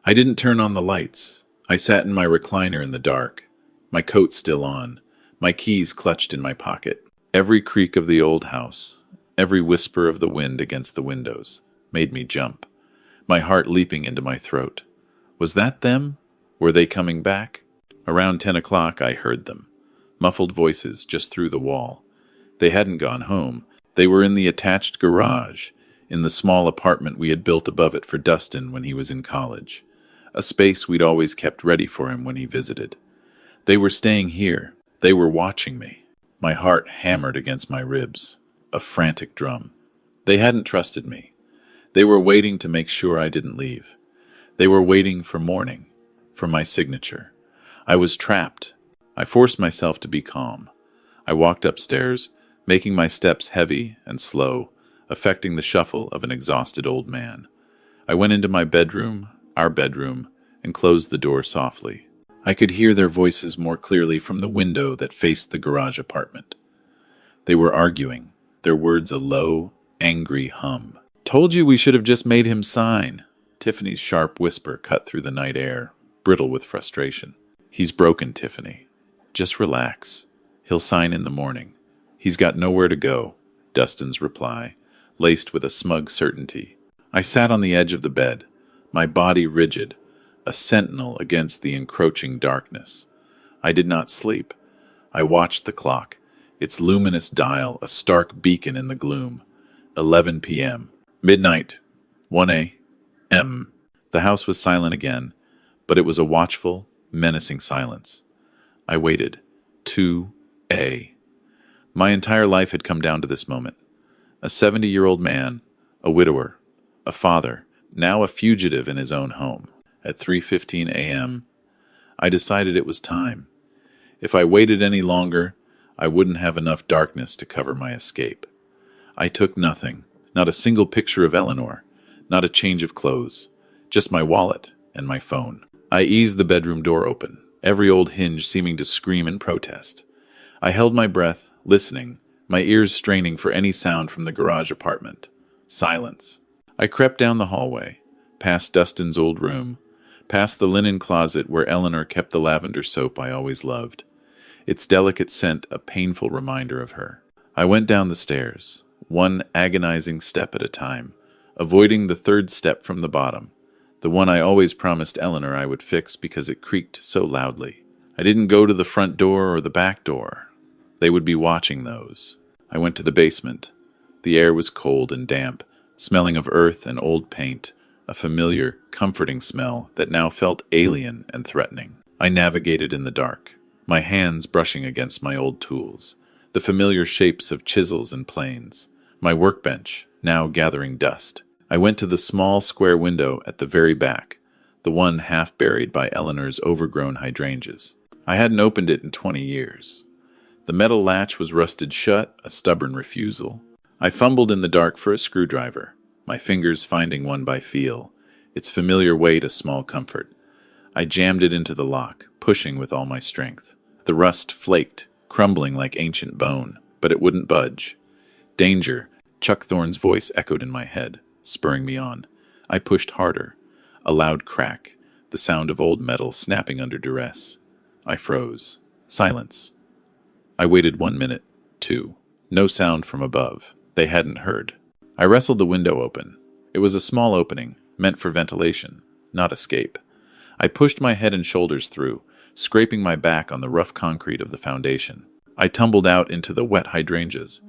I didn't turn on the lights. I sat in my recliner in the dark, my coat still on, my keys clutched in my pocket. Every creak of the old house, every whisper of the wind against the windows, made me jump, my heart leaping into my throat. Was that them? Were they coming back? Around 10 o'clock I heard them, muffled voices just through the wall. They hadn't gone home. They were in the attached garage, in the small apartment we had built above it for Dustin when he was in college, a space we'd always kept ready for him when he visited. They were staying here. They were watching me. My heart hammered against my ribs, a frantic drum. They hadn't trusted me. They were waiting to make sure I didn't leave. They were waiting for morning, for my signature. I was trapped. I forced myself to be calm. I walked upstairs, making my steps heavy and slow, affecting the shuffle of an exhausted old man. I went into my bedroom, our bedroom, and closed the door softly. I could hear their voices more clearly from the window that faced the garage apartment. They were arguing, their words a low, angry hum. "Told you we should have just made him sign." Tiffany's sharp whisper cut through the night air, brittle with frustration. "He's broken, Tiffany. Just relax. He'll sign in the morning. He's got nowhere to go," Dustin's reply, laced with a smug certainty. I sat on the edge of the bed, my body rigid, a sentinel against the encroaching darkness. I did not sleep. I watched the clock, its luminous dial a stark beacon in the gloom. 11 p.m. Midnight. 1 a.m. The house was silent again, but it was a watchful, menacing silence. I waited. 2 a. My entire life had come down to this moment. A 70-year-old man, a widower, a father, now a fugitive in his own home. At 3:15 a.m., I decided it was time. If I waited any longer, I wouldn't have enough darkness to cover my escape. I took nothing, not a single picture of Eleanor, not a change of clothes, just my wallet and my phone. I eased the bedroom door open, every old hinge seeming to scream in protest. I held my breath, listening, my ears straining for any sound from the garage apartment. Silence. I crept down the hallway, past Dustin's old room, past the linen closet where Eleanor kept the lavender soap I always loved, its delicate scent a painful reminder of her. I went down the stairs, one agonizing step at a time, avoiding the third step from the bottom, the one I always promised Eleanor I would fix because it creaked so loudly. I didn't go to the front door or the back door. They would be watching those. I went to the basement. The air was cold and damp, smelling of earth and old paint, a familiar, comforting smell that now felt alien and threatening. I navigated in the dark, my hands brushing against my old tools, the familiar shapes of chisels and planes, my workbench, now gathering dust. I went to the small square window at the very back, the one half buried by Eleanor's overgrown hydrangeas. I hadn't opened it in 20 years. The metal latch was rusted shut, a stubborn refusal. I fumbled in the dark for a screwdriver, my fingers finding one by feel, its familiar weight a small comfort. I jammed it into the lock, pushing with all my strength. The rust flaked, crumbling like ancient bone, but it wouldn't budge. Danger, Chuck Thorne's voice echoed in my head, spurring me on. I pushed harder. A loud crack, the sound of old metal snapping under duress. I froze. Silence. I waited 1 minute, 2. No sound from above. They hadn't heard. I wrestled the window open. It was a small opening, meant for ventilation, not escape. I pushed my head and shoulders through, scraping my back on the rough concrete of the foundation. I tumbled out into the wet hydrangeas,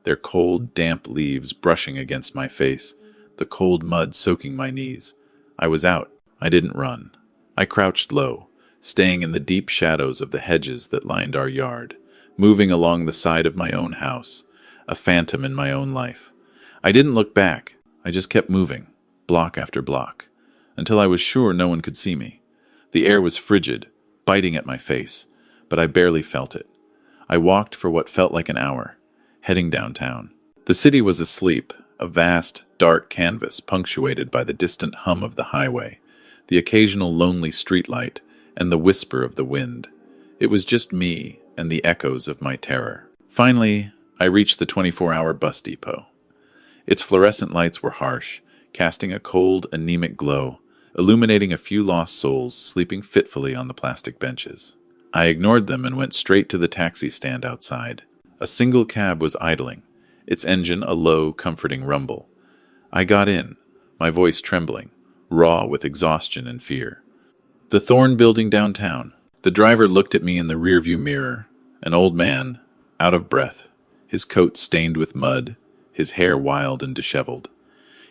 their cold, damp leaves brushing against my face, the cold mud soaking my knees. I was out. I didn't run. I crouched low, staying in the deep shadows of the hedges that lined our yard, moving along the side of my own house, a phantom in my own life. I didn't look back. I just kept moving, block after block, until I was sure no one could see me. The air was frigid, biting at my face, but I barely felt it. I walked for what felt like an hour, heading downtown. The city was asleep, a vast, dark canvas punctuated by the distant hum of the highway, the occasional lonely streetlight, and the whisper of the wind. It was just me and the echoes of my terror. Finally, I reached the 24-hour bus depot. Its fluorescent lights were harsh, casting a cold, anemic glow, illuminating a few lost souls sleeping fitfully on the plastic benches. I ignored them and went straight to the taxi stand outside. A single cab was idling, its engine a low, comforting rumble. I got in, my voice trembling, raw with exhaustion and fear. The Thorn building downtown. The driver looked at me in the rearview mirror, an old man, out of breath, his coat stained with mud, his hair wild and disheveled.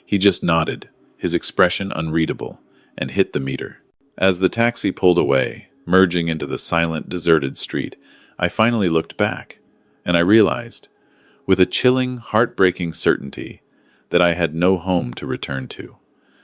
He just nodded, his expression unreadable, and hit the meter. As the taxi pulled away, merging into the silent, deserted street, I finally looked back, and I realized, with a chilling, heartbreaking certainty, that I had no home to return to.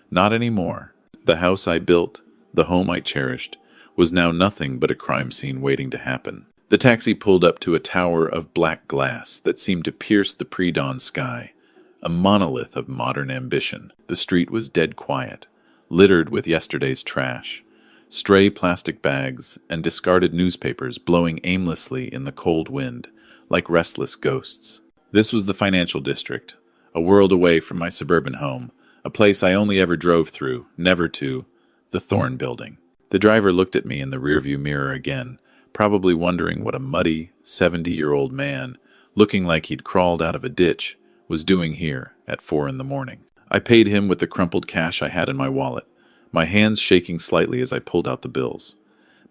Not anymore. The house I built, the home I cherished, was now nothing but a crime scene waiting to happen. The taxi pulled up to a tower of black glass that seemed to pierce the pre-dawn sky, a monolith of modern ambition. The street was dead quiet, littered with yesterday's trash, stray plastic bags and discarded newspapers blowing aimlessly in the cold wind, like restless ghosts. This was the financial district, a world away from my suburban home, a place I only ever drove through, never to, the Thorn building. The driver looked at me in the rearview mirror again, probably wondering what a muddy, 70-year-old man, looking like he'd crawled out of a ditch, was doing here at 4 a.m. I paid him with the crumpled cash I had in my wallet, my hands shaking slightly as I pulled out the bills.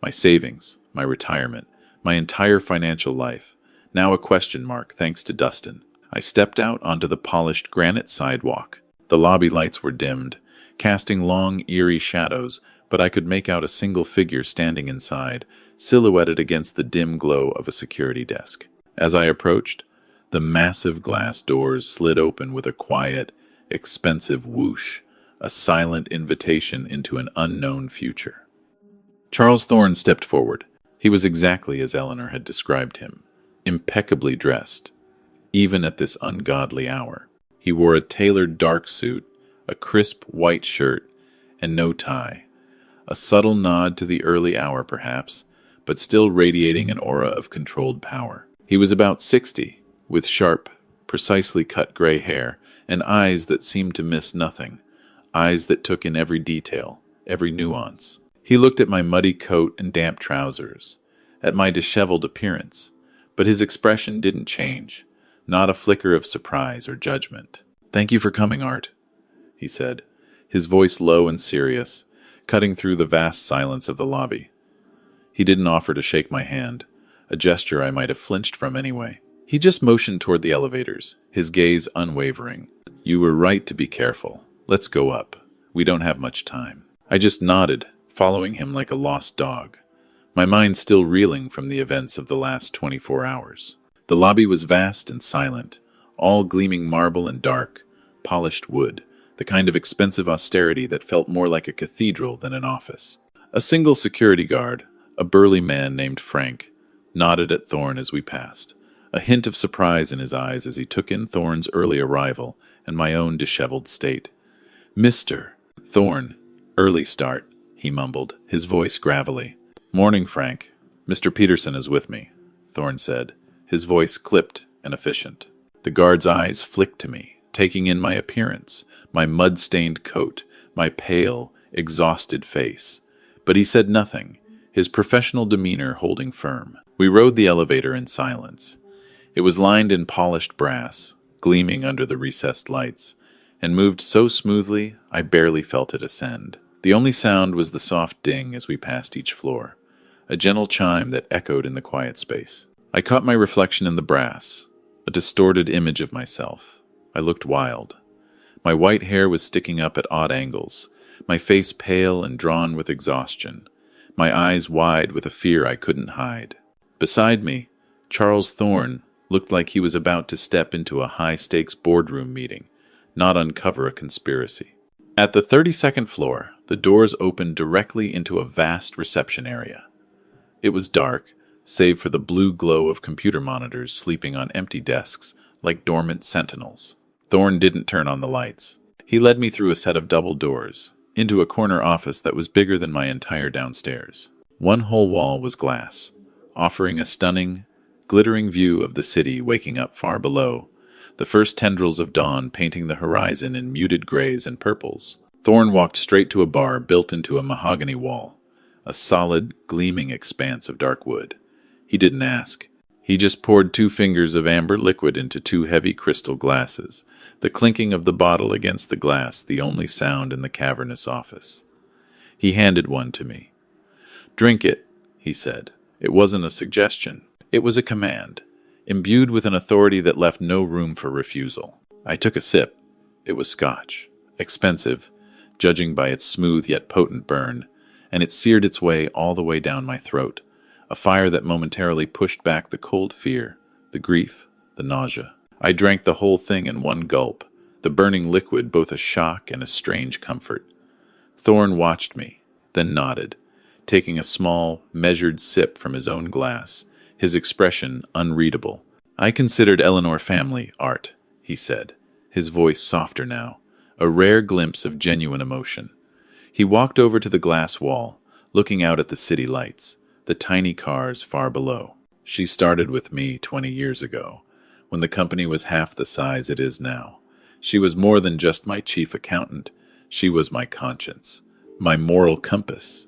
My savings, my retirement, my entire financial life, now a question mark thanks to Dustin. I stepped out onto the polished granite sidewalk. The lobby lights were dimmed, casting long, eerie shadows, but I could make out a single figure standing inside, silhouetted against the dim glow of a security desk. As I approached, the massive glass doors slid open with a quiet, expensive whoosh, a silent invitation into an unknown future. Charles Thorn stepped forward. He was exactly as Eleanor had described him, impeccably dressed, even at this ungodly hour. He wore a tailored dark suit, a crisp white shirt, and no tie. A subtle nod to the early hour, perhaps, but still radiating an aura of controlled power. He was about 60, with sharp, precisely cut gray hair, and eyes that seemed to miss nothing, eyes that took in every detail, every nuance. He looked at my muddy coat and damp trousers, at my disheveled appearance, but his expression didn't change, not a flicker of surprise or judgment. "Thank you for coming, Art," he said, his voice low and serious, cutting through the vast silence of the lobby. He didn't offer to shake my hand, a gesture I might have flinched from anyway. He just motioned toward the elevators, his gaze unwavering. "You were right to be careful. Let's go up. We don't have much time." I just nodded, following him like a lost dog, my mind still reeling from the events of the last 24 hours. The lobby was vast and silent, all gleaming marble and dark, polished wood, the kind of expensive austerity that felt more like a cathedral than an office. A single security guard, a burly man named Frank, nodded at Thorn as we passed, a hint of surprise in his eyes as he took in Thorn's early arrival and my own disheveled state. "Mr. Thorn, early start," he mumbled, his voice gravelly. "Morning, Frank. Mr. Peterson is with me," Thorn said, his voice clipped and efficient. The guard's eyes flicked to me, taking in my appearance, my mud-stained coat, my pale, exhausted face. But he said nothing, his professional demeanor holding firm. We rode the elevator in silence. It was lined in polished brass, gleaming under the recessed lights, and moved so smoothly I barely felt it ascend. The only sound was the soft ding as we passed each floor, a gentle chime that echoed in the quiet space. I caught my reflection in the brass, a distorted image of myself. I looked wild. My white hair was sticking up at odd angles, my face pale and drawn with exhaustion, my eyes wide with a fear I couldn't hide. Beside me, Charles Thorn looked like he was about to step into a high-stakes boardroom meeting, not uncover a conspiracy. At the 32nd floor, The doors opened directly into a vast reception area. It was dark, save for the blue glow of computer monitors sleeping on empty desks like dormant sentinels. Thorne didn't turn on the lights. He led me through a set of double doors, into a corner office that was bigger than my entire downstairs. One whole wall was glass, offering a stunning, glittering view of the city waking up far below, the first tendrils of dawn painting the horizon in muted grays and purples. Thorne walked straight to a bar built into a mahogany wall, a solid, gleaming expanse of dark wood. He didn't ask. He just poured 2 fingers of amber liquid into 2 heavy crystal glasses, the clinking of the bottle against the glass the only sound in the cavernous office. He handed one to me. "Drink it," he said. It wasn't a suggestion. It was a command, imbued with an authority that left no room for refusal. I took a sip. It was scotch, expensive, judging by its smooth yet potent burn, and it seared its way all the way down my throat, a fire that momentarily pushed back the cold fear, the grief, the nausea. I drank the whole thing in one gulp, the burning liquid both a shock and a strange comfort. Thorne watched me, then nodded, taking a small, measured sip from his own glass, his expression unreadable. "I considered Eleanor family, Art," he said, his voice softer now, a rare glimpse of genuine emotion. He walked over to the glass wall, looking out at the city lights, the tiny cars far below. "She started with me 20 years ago, when the company was half the size it is now. She was more than just my chief accountant. She was my conscience, my moral compass."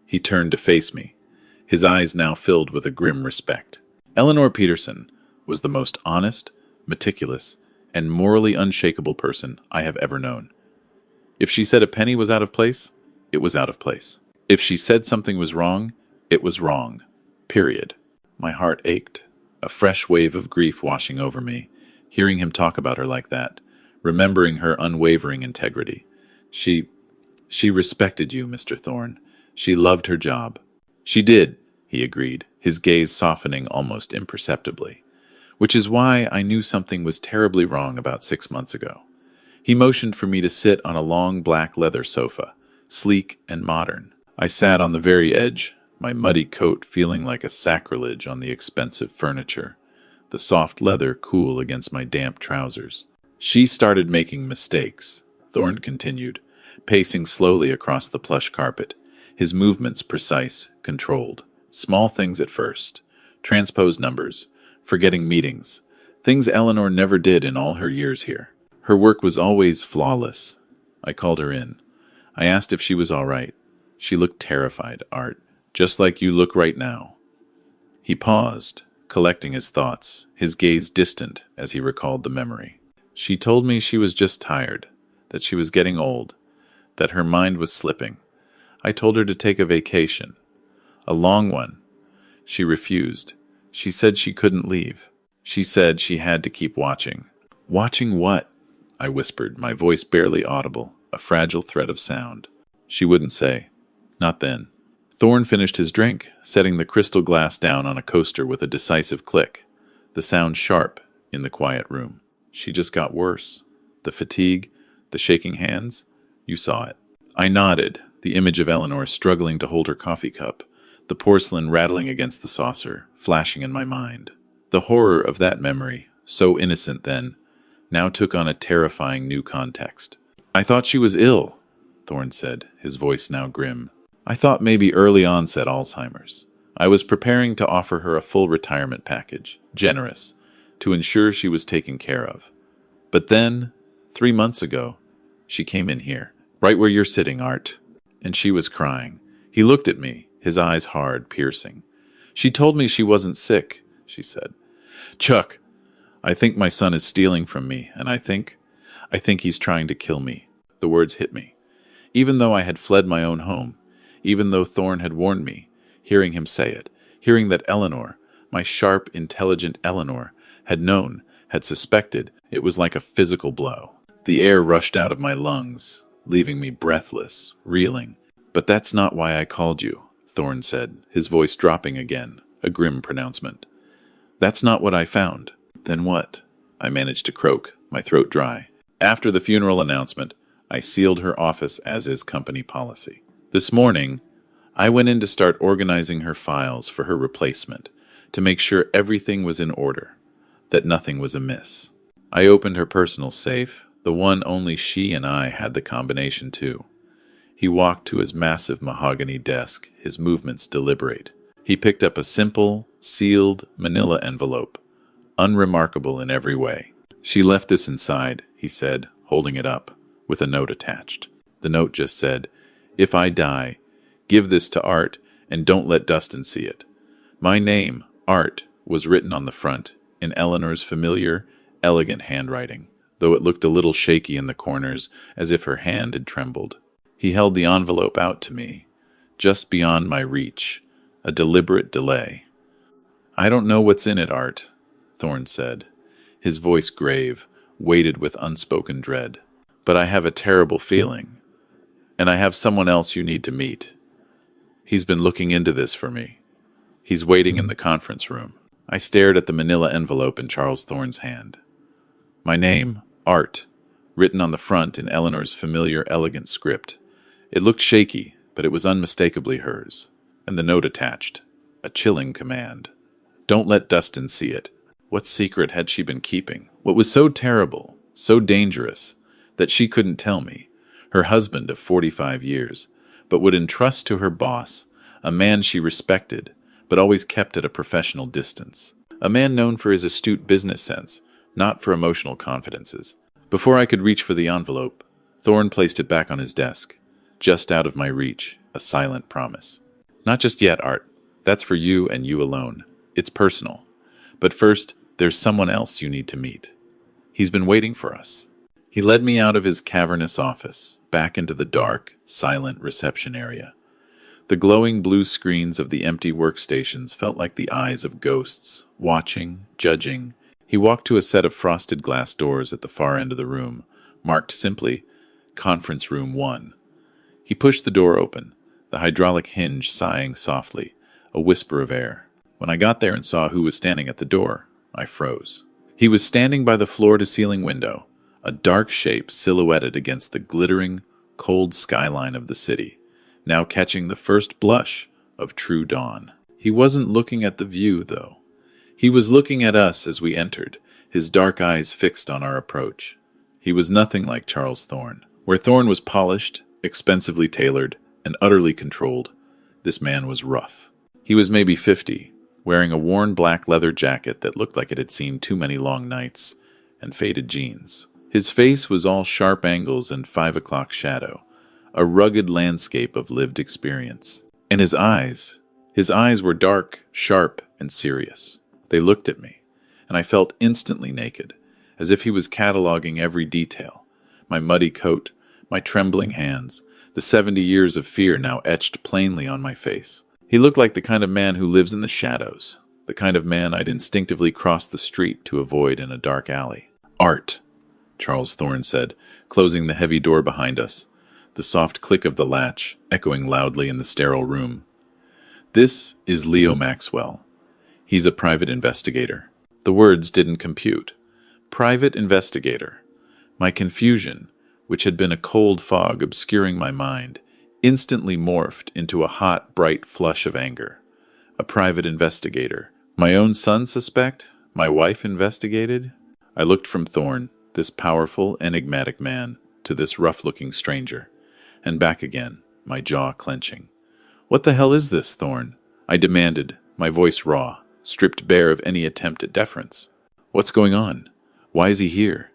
He turned to face me, his eyes now filled with a grim respect. Eleanor Peterson was the most honest, meticulous, and morally unshakable person I have ever known. If she said a penny was out of place, it was out of place. If she said something was wrong, it was wrong. Period. My heart ached, a fresh wave of grief washing over me, hearing him talk about her like that, remembering her unwavering integrity. She respected you, Mr. Thorne. She loved her job. "She did," he agreed, his gaze softening almost imperceptibly. "Which is why I knew something was terribly wrong about 6 months ago." He motioned for me to sit on a long black leather sofa, sleek and modern. I sat on the very edge, my muddy coat feeling like a sacrilege on the expensive furniture, the soft leather cool against my damp trousers. "She started making mistakes," Thorne continued, pacing slowly across the plush carpet, his movements precise, controlled. Small things at first. Transposed numbers, forgetting meetings, things Eleanor never did in all her years here. Her work was always flawless. I called her in. I asked if she was all right. She looked terrified, Art, just like you look right now. He paused, collecting his thoughts, his gaze distant as he recalled the memory. "She told me she was just tired, that she was getting old, that her mind was slipping. I told her to take a vacation, a long one. She refused. She said she couldn't leave. She said she had to keep watching." "Watching what?" I whispered, my voice barely audible, a fragile thread of sound. She wouldn't say. Not then. Thorne finished his drink, setting the crystal glass down on a coaster with a decisive click, the sound sharp in the quiet room. "She just got worse. The fatigue, the shaking hands, you saw it." I nodded, the image of Eleanor struggling to hold her coffee cup, the porcelain rattling against the saucer, flashing in my mind. The horror of that memory, so innocent then, now took on a terrifying new context. "I thought she was ill," Thorne said, his voice now grim. "I thought maybe early onset Alzheimer's. I was preparing to offer her a full retirement package, generous, to ensure she was taken care of. But then, 3 months ago, she came in here, right where you're sitting, Art, and she was crying." He looked at me, his eyes hard, piercing. "She told me she wasn't sick," she said. "Chuck, I think my son is stealing from me, and I think he's trying to kill me." The words hit me. Even though I had fled my own home, even though Thorne had warned me, hearing him say it, hearing that Eleanor, my sharp, intelligent Eleanor, had known, had suspected, it was like a physical blow. The air rushed out of my lungs, leaving me breathless, reeling. "But that's not why I called you," Thorne said, his voice dropping again, a grim pronouncement. "That's not what I found." "Then what?" I managed to croak, my throat dry. "After the funeral announcement, I sealed her office as is company policy. This morning, I went in to start organizing her files for her replacement, to make sure everything was in order, that nothing was amiss. I opened her personal safe, the one only she and I had the combination to. He walked to his massive mahogany desk, his movements deliberate. He picked up a simple, sealed manila envelope, unremarkable in every way. "She left this inside," he said, holding it up, with a note attached. The note just said, "If I die, give this to Art and don't let Dustin see it." My name, Art, was written on the front, in Eleanor's familiar, elegant handwriting, though it looked a little shaky in the corners, as if her hand had trembled. He held the envelope out to me, just beyond my reach, a deliberate delay. "I don't know what's in it, Art," Thorne said, his voice grave, weighted with unspoken dread. "But I have a terrible feeling, and I have someone else you need to meet. He's been looking into this for me. He's waiting in the conference room." I stared at the manila envelope in Charles Thorne's hand. My name, Art, written on the front in Eleanor's familiar, elegant script. It looked shaky, but it was unmistakably hers. And the note attached, a chilling command. Don't let Dustin see it. What secret had she been keeping? What was so terrible, so dangerous, that she couldn't tell me, her husband of 45 years, but would entrust to her boss, a man she respected, but always kept at a professional distance. A man known for his astute business sense, not for emotional confidences. Before I could reach for the envelope, Thorne placed it back on his desk, just out of my reach, a silent promise. "Not just yet, Art. That's for you and you alone. It's personal. But first, there's someone else you need to meet. He's been waiting for us." He led me out of his cavernous office, back into the dark, silent reception area. The glowing blue screens of the empty workstations felt like the eyes of ghosts, watching, judging. He walked to a set of frosted glass doors at the far end of the room, marked simply, Conference Room 1. He pushed the door open, the hydraulic hinge sighing softly, a whisper of air. When I got there and saw who was standing at the door, I froze. He was standing by the floor-to-ceiling window, a dark shape silhouetted against the glittering, cold skyline of the city, now catching the first blush of true dawn. He wasn't looking at the view, though. He was looking at us as we entered, his dark eyes fixed on our approach. He was nothing like Charles Thorne. Where Thorne was polished, expensively tailored, and utterly controlled, this man was rough. He was maybe 50, wearing a worn black leather jacket that looked like it had seen too many long nights, and faded jeans. His face was all sharp angles and 5 o'clock shadow, a rugged landscape of lived experience. And his eyes were dark, sharp, and serious. They looked at me, and I felt instantly naked, as if he was cataloging every detail. My muddy coat, my trembling hands, the 70 years of fear now etched plainly on my face. He looked like the kind of man who lives in the shadows, the kind of man I'd instinctively cross the street to avoid in a dark alley. "Art," Charles Thorne said, closing the heavy door behind us, the soft click of the latch echoing loudly in the sterile room. "This is Leo Maxwell. He's a private investigator." The words didn't compute. Private investigator. My confusion, which had been a cold fog obscuring my mind, instantly morphed into a hot, bright flush of anger. A private investigator. My own son suspect? My wife investigated? I looked from Thorne, this powerful, enigmatic man, to this rough-looking stranger, and back again, my jaw clenching. "What the hell is this, Thorne?" I demanded, my voice raw, stripped bare of any attempt at deference. "What's going on? Why is he here?"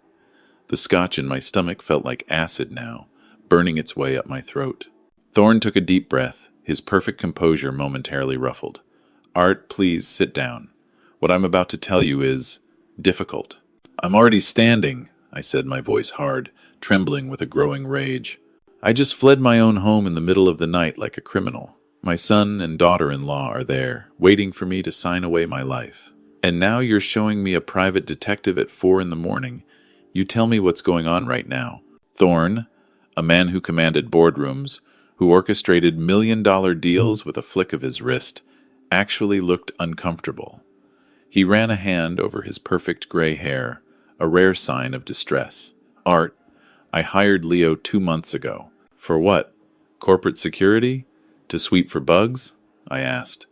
The scotch in my stomach felt like acid now, burning its way up my throat. Thorne took a deep breath, his perfect composure momentarily ruffled. "Art, please sit down. What I'm about to tell you is difficult." "I'm already standing," I said, my voice hard, trembling with a growing rage. "I just fled my own home in the middle of the night like a criminal. My son and daughter-in-law are there, waiting for me to sign away my life. And now you're showing me a private detective at 4 a.m. You tell me what's going on right now." Thorne, a man who commanded boardrooms, who orchestrated million-dollar deals with a flick of his wrist, actually looked uncomfortable. He ran a hand over his perfect gray hair, a rare sign of distress. "Art, I hired Leo 2 months ago. For what? Corporate security? To sweep for bugs? I asked,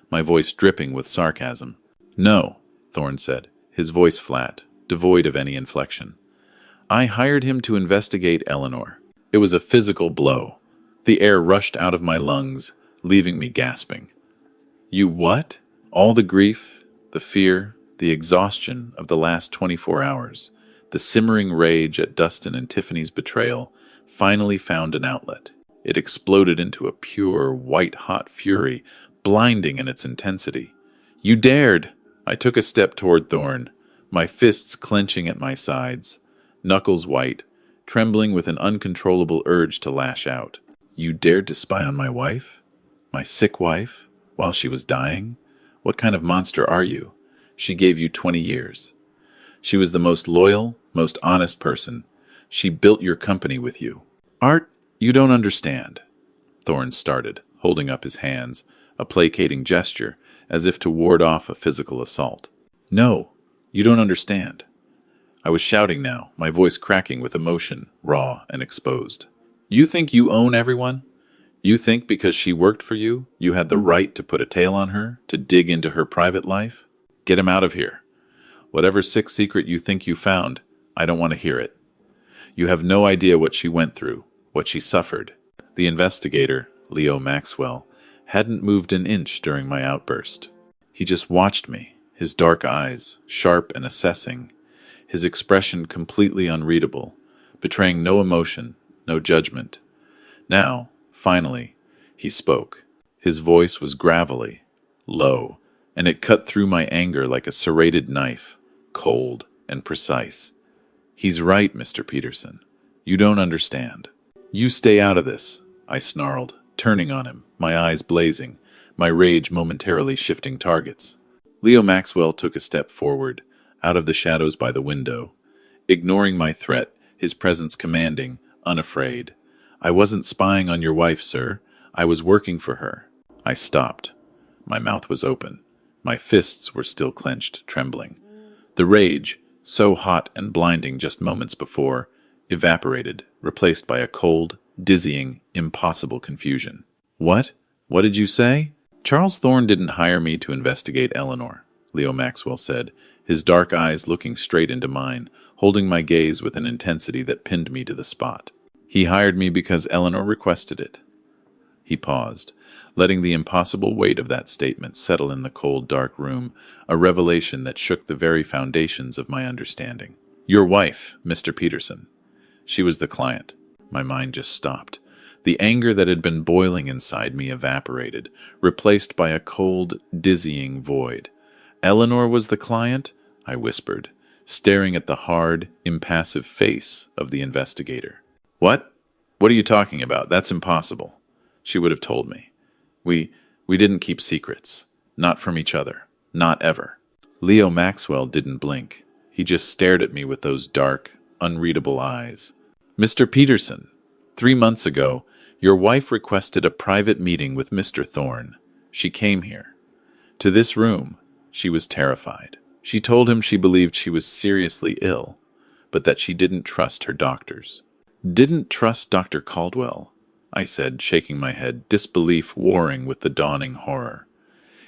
my voice dripping with sarcasm. No, Thorne said, his voice flat, devoid of any inflection. I hired him to investigate Eleanor. It was a physical blow. The air rushed out of my lungs, leaving me gasping. You what? All the grief, the fear, the exhaustion of the last 24 hours, the simmering rage at Dustin and Tiffany's betrayal, finally found an outlet. It exploded into a pure, white-hot fury, blinding in its intensity. You dared! I took a step toward Thorne, my fists clenching at my sides, knuckles white, trembling with an uncontrollable urge to lash out. You dared to spy on my wife? My sick wife? While she was dying? What kind of monster are you? She gave you 20 years. She was the most loyal, most honest person. She built your company with you. Art, you don't understand. Thorne started, holding up his hands, a placating gesture, as if to ward off a physical assault. No, you don't understand. I was shouting now, my voice cracking with emotion, raw and exposed. You think you own everyone? You think because she worked for you, you had the right to put a tail on her, to dig into her private life? Get him out of here. Whatever sick secret you think you found, I don't want to hear it. You have no idea what she went through, what she suffered. The investigator, Leo Maxwell, hadn't moved an inch during my outburst. He just watched me, his dark eyes, sharp and assessing, his expression completely unreadable, betraying no emotion, no judgment. Now, finally, he spoke. His voice was gravelly, low, and it cut through my anger like a serrated knife, cold and precise. He's right, Mr. Peterson. You don't understand. You stay out of this, I snarled, turning on him, my eyes blazing, my rage momentarily shifting targets. Leo Maxwell took a step forward, out of the shadows by the window, ignoring my threat, his presence commanding, unafraid. I wasn't spying on your wife, sir. I was working for her. I stopped. My mouth was open. My fists were still clenched, trembling. The rage, so hot and blinding just moments before, evaporated, replaced by a cold, dizzying, impossible confusion. What? What did you say? Charles Thorne didn't hire me to investigate Eleanor, Leo Maxwell said, his dark eyes looking straight into mine, holding my gaze with an intensity that pinned me to the spot. He hired me because Eleanor requested it. He paused, letting the impossible weight of that statement settle in the cold, dark room, a revelation that shook the very foundations of my understanding. Your wife, Mr. Peterson. She was the client. My mind just stopped. The anger that had been boiling inside me evaporated, replaced by a cold, dizzying void. Eleanor was the client? I whispered, staring at the hard, impassive face of the investigator. What? What are you talking about? That's impossible. She would have told me. We didn't keep secrets. Not from each other. Not ever. Leo Maxwell didn't blink. He just stared at me with those dark, unreadable eyes. Mr. Peterson, 3 months ago, your wife requested a private meeting with Mr. Thorne. She came here. To this room. She was terrified. She told him she believed she was seriously ill, but that she didn't trust her doctors. Didn't trust Dr. Caldwell? I said, shaking my head, disbelief warring with the dawning horror.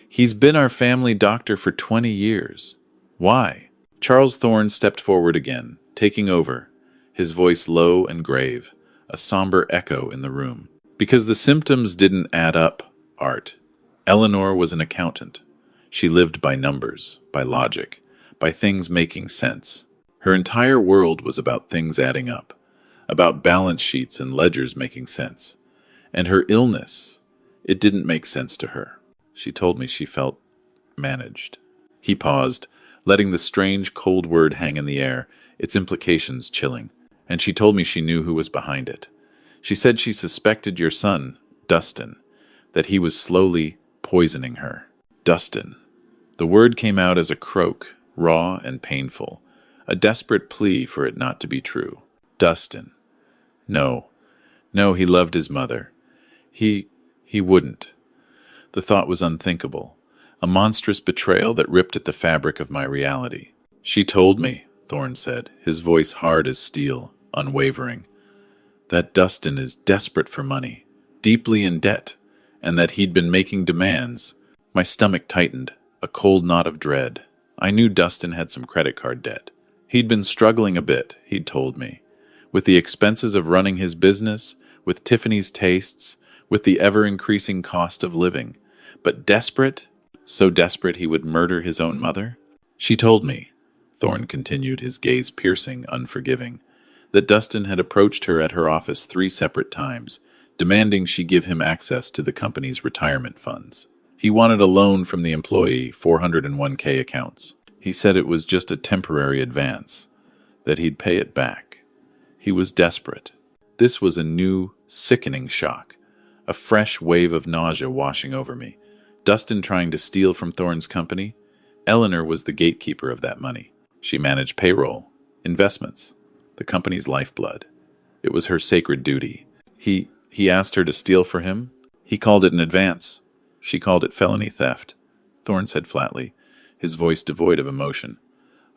He's been our family doctor for 20 years. Why? Charles Thorne stepped forward again, taking over, his voice low and grave, a somber echo in the room. Because the symptoms didn't add up, Art. Eleanor was an accountant. She lived by numbers, by logic, by things making sense. Her entire world was about things adding up, about balance sheets and ledgers making sense. And her illness, it didn't make sense to her. She told me she felt managed. He paused, letting the strange, cold word hang in the air, its implications chilling. And she told me she knew who was behind it. She said she suspected your son, Dustin, that he was slowly poisoning her. Dustin. The word came out as a croak, raw and painful, a desperate plea for it not to be true. Dustin. No, he loved his mother. He wouldn't. The thought was unthinkable, a monstrous betrayal that ripped at the fabric of my reality. She told me, Thorne said, his voice hard as steel, unwavering. that Dustin is desperate for money, deeply in debt, and that he'd been making demands. My stomach tightened, a cold knot of dread. I knew Dustin had some credit card debt. He'd been struggling a bit, he'd told me, with the expenses of running his business, with Tiffany's tastes, with the ever-increasing cost of living. But desperate? So desperate he would murder his own mother? She told me, Thorne continued, his gaze piercing, unforgiving, that Dustin had approached her at her office 3 separate times, demanding she give him access to the company's retirement funds. He wanted a loan from the employee 401k accounts. He said it was just a temporary advance, that he'd pay it back. He was desperate. This was a new, sickening shock, a fresh wave of nausea washing over me. Dustin trying to steal from Thorne's company? Eleanor was the gatekeeper of that money. She managed payroll, investments, the company's lifeblood. It was her sacred duty. He asked her to steal for him? He called it an advance. She called it felony theft, Thorne said flatly, his voice devoid of emotion.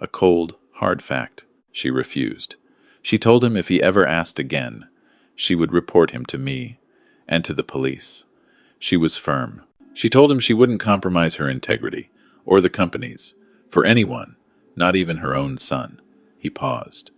A cold, hard fact. She refused. She told him if he ever asked again, she would report him to me and to the police. She was firm. She told him she wouldn't compromise her integrity, or the company's, for anyone, not even her own son. He paused,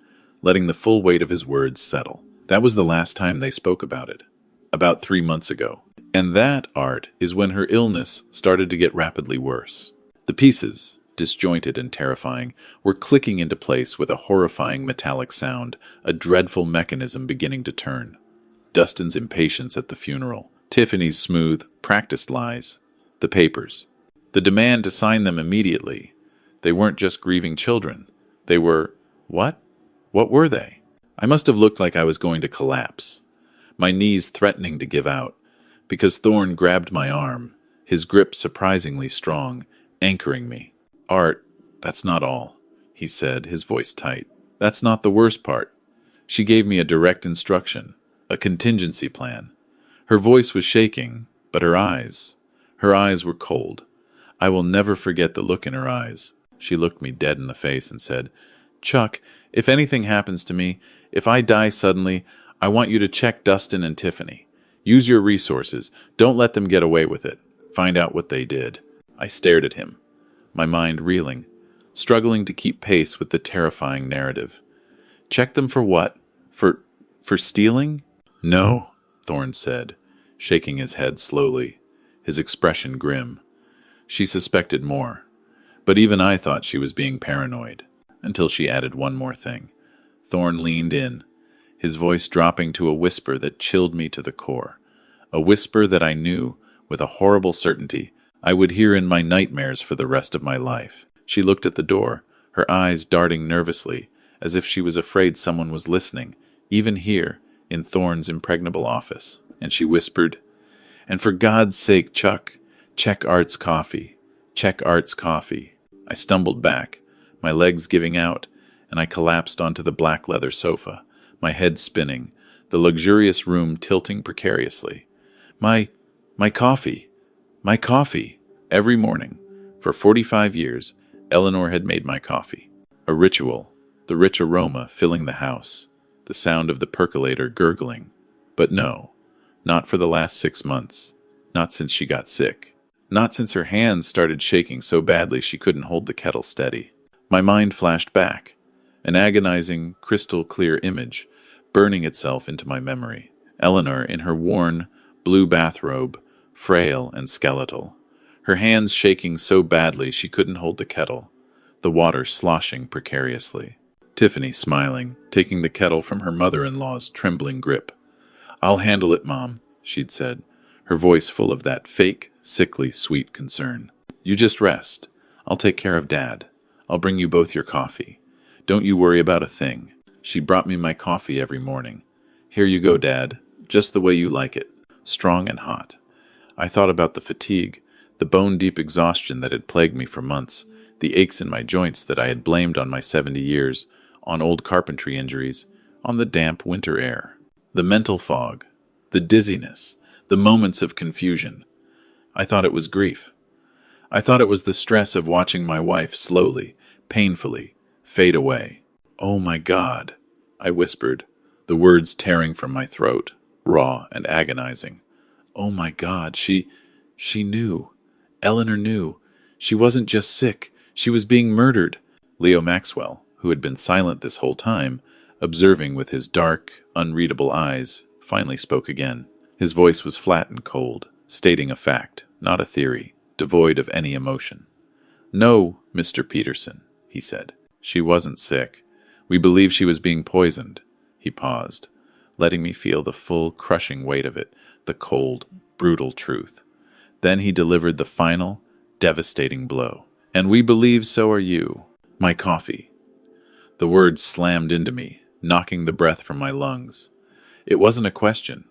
letting the full weight of his words settle. That was the last time they spoke about it, about 3 months ago. And that, Art, is when her illness started to get rapidly worse. The pieces, disjointed and terrifying, were clicking into place with a horrifying metallic sound, a dreadful mechanism beginning to turn. Dustin's impatience at the funeral, Tiffany's smooth, practiced lies, the papers, the demand to sign them immediately. They weren't just grieving children. They were... what? What were they? I must have looked like I was going to collapse, my knees threatening to give out, because Thorne grabbed my arm, his grip surprisingly strong, anchoring me. Art, that's not all, he said, his voice tight. That's not the worst part. She gave me a direct instruction, a contingency plan. Her voice was shaking, but her eyes were cold. I will never forget the look in her eyes. She looked me dead in the face and said, Chuck, if anything happens to me, if I die suddenly, I want you to check Dustin and Tiffany. Use your resources. Don't let them get away with it. Find out what they did. I stared at him, my mind reeling, struggling to keep pace with the terrifying narrative. Check them for what? For stealing? No, Thorne said, shaking his head slowly, his expression grim. She suspected more, but even I thought she was being paranoid, until she added one more thing. Thorne leaned in, his voice dropping to a whisper that chilled me to the core, a whisper that I knew, with a horrible certainty, I would hear in my nightmares for the rest of my life. She looked at the door, her eyes darting nervously, as if she was afraid someone was listening, even here, in Thorne's impregnable office, and she whispered, And for God's sake, Chuck, check Art's coffee. Check Art's coffee. I stumbled back, my legs giving out, and I collapsed onto the black leather sofa, my head spinning, the luxurious room tilting precariously. My coffee. My coffee. Every morning, for 45 years, Eleanor had made my coffee. A ritual, the rich aroma filling the house, the sound of the percolator gurgling. But no, not for the last 6 months. Not since she got sick. Not since her hands started shaking so badly she couldn't hold the kettle steady. My mind flashed back, an agonizing, crystal-clear image, burning itself into my memory. Eleanor in her worn, blue bathrobe, frail and skeletal, her hands shaking so badly she couldn't hold the kettle, the water sloshing precariously. Tiffany smiling, taking the kettle from her mother-in-law's trembling grip. I'll handle it, Mom, she'd said, her voice full of that fake, sickly, sweet concern. You just rest. I'll take care of Dad. I'll bring you both your coffee. Don't you worry about a thing. She brought me my coffee every morning. Here you go, Dad, just the way you like it, strong and hot. I thought about the fatigue, the bone-deep exhaustion that had plagued me for months, the aches in my joints that I had blamed on my 70 years, on old carpentry injuries, on the damp winter air, the mental fog, the dizziness, the moments of confusion. I thought it was grief. I thought it was the stress of watching my wife slowly, painfully, fade away. Oh my God, I whispered, the words tearing from my throat, raw and agonizing. Oh my God, she knew. Eleanor knew. She wasn't just sick, she was being murdered. Leo Maxwell, who had been silent this whole time, observing with his dark, unreadable eyes, finally spoke again. His voice was flat and cold, stating a fact, not a theory, devoid of any emotion. "No, Mr. Peterson," he said. "She wasn't sick. We believe she was being poisoned." He paused, letting me feel the full, crushing weight of it, the cold, brutal truth. Then he delivered the final, devastating blow. "And we believe so are you." My coffee. The words slammed into me, knocking the breath from my lungs. It wasn't a question.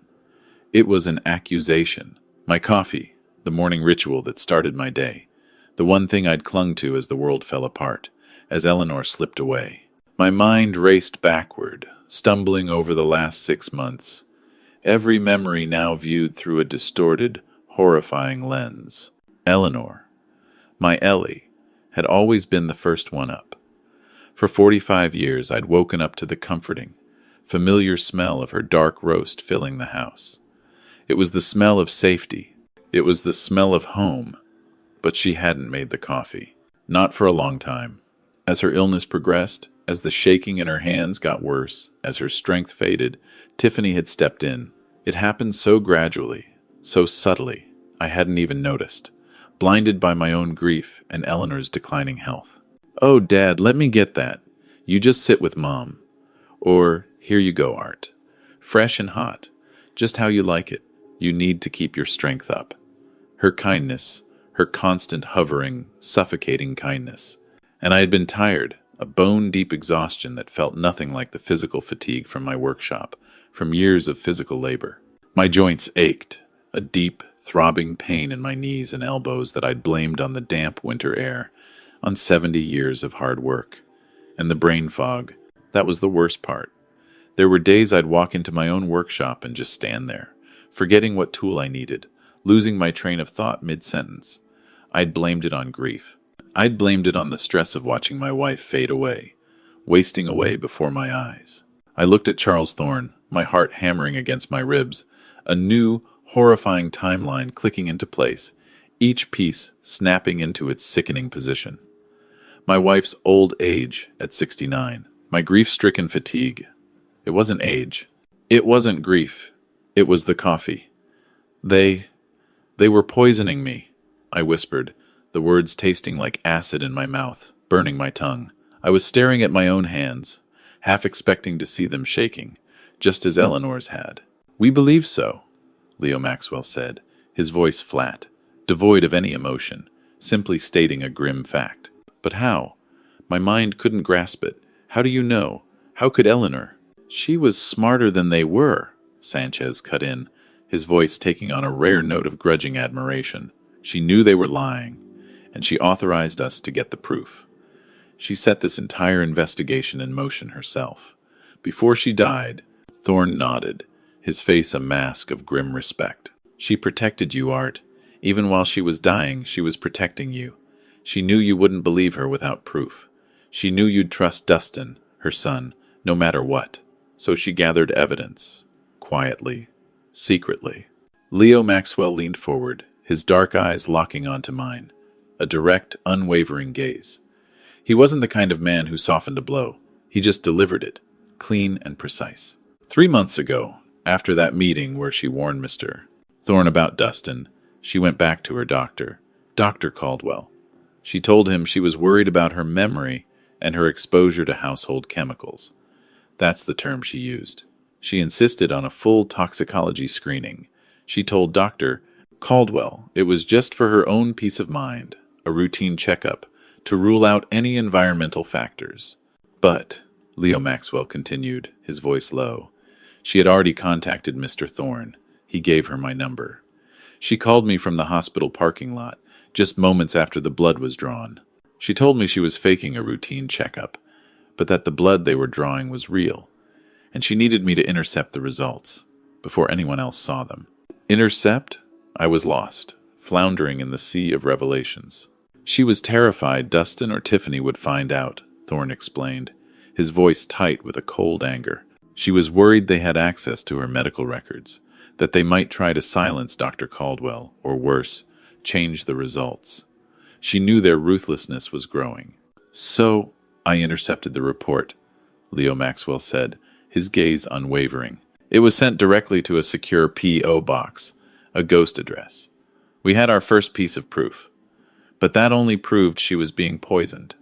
It was an accusation. My coffee, the morning ritual that started my day. The one thing I'd clung to as the world fell apart, as Eleanor slipped away. My mind raced backward, stumbling over the last 6 months. Every memory now viewed through a distorted, horrifying lens. Eleanor, my Ellie, had always been the first one up. For 45 years I'd woken up to the comforting, familiar smell of her dark roast filling the house. It was the smell of safety. It was the smell of home. But she hadn't made the coffee. Not for a long time. As her illness progressed, as the shaking in her hands got worse, as her strength faded, Tiffany had stepped in. It happened so gradually, so subtly, I hadn't even noticed, blinded by my own grief and Eleanor's declining health. "Oh, Dad, let me get that. You just sit with Mom." Or, "Here you go, Art. Fresh and hot. Just how you like it. You need to keep your strength up." Her kindness, her constant hovering, suffocating kindness. And I had been tired, a bone-deep exhaustion that felt nothing like the physical fatigue from my workshop, from years of physical labor. My joints ached, a deep, throbbing pain in my knees and elbows that I'd blamed on the damp winter air, on 70 years of hard work. And the brain fog, that was the worst part. There were days I'd walk into my own workshop and just stand there, forgetting what tool I needed, losing my train of thought mid-sentence. I'd blamed it on grief. I'd blamed it on the stress of watching my wife fade away, wasting away before my eyes. I looked at Charles Thorne, my heart hammering against my ribs, a new, horrifying timeline clicking into place, each piece snapping into its sickening position. My wife's old age at 69, my grief-stricken fatigue. It wasn't age. It wasn't grief. It was the coffee. They were poisoning me, I whispered, the words tasting like acid in my mouth, burning my tongue. I was staring at my own hands, half expecting to see them shaking, just as Eleanor's had. "We believe so," Leo Maxwell said, his voice flat, devoid of any emotion, simply stating a grim fact. "But how? My mind couldn't grasp it. How do you know? How could Eleanor?" "She was smarter than they were," Sanchez cut in, his voice taking on a rare note of grudging admiration. "She knew they were lying, and she authorized us to get the proof. She set this entire investigation in motion herself. Before she died," Thorne nodded, his face a mask of grim respect. "She protected you, Art. Even while she was dying, she was protecting you. She knew you wouldn't believe her without proof. She knew you'd trust Dustin, her son, no matter what. So she gathered evidence. Quietly. Secretly." Leo Maxwell leaned forward, his dark eyes locking onto mine. A direct, unwavering gaze. He wasn't the kind of man who softened a blow. He just delivered it, clean and precise. 3 months ago, after that meeting where she warned Mr. Thorne about Dustin, she went back to her doctor, Dr. Caldwell. She told him she was worried about her memory and her exposure to household chemicals. That's the term she used. She insisted on a full toxicology screening. She told Dr. Caldwell it was just for her own peace of mind, a routine checkup, to rule out any environmental factors. "But," Leo Maxwell continued, his voice low, "she had already contacted Mr. Thorne. He gave her my number. She called me from the hospital parking lot, just moments after the blood was drawn. She told me she was faking a routine checkup, but that the blood they were drawing was real, and she needed me to intercept the results, before anyone else saw them." Intercept? I was lost, floundering in the sea of revelations. "She was terrified Dustin or Tiffany would find out," Thorne explained, his voice tight with a cold anger. She was worried they had access to her medical records, that they might try to silence Dr. Caldwell, or worse, change the results. She knew their ruthlessness was growing. "So," I intercepted the report, Leo Maxwell said, his gaze unwavering. "It was sent directly to a secure P.O. box, a ghost address. We had our first piece of proof. But that only proved she was being poisoned.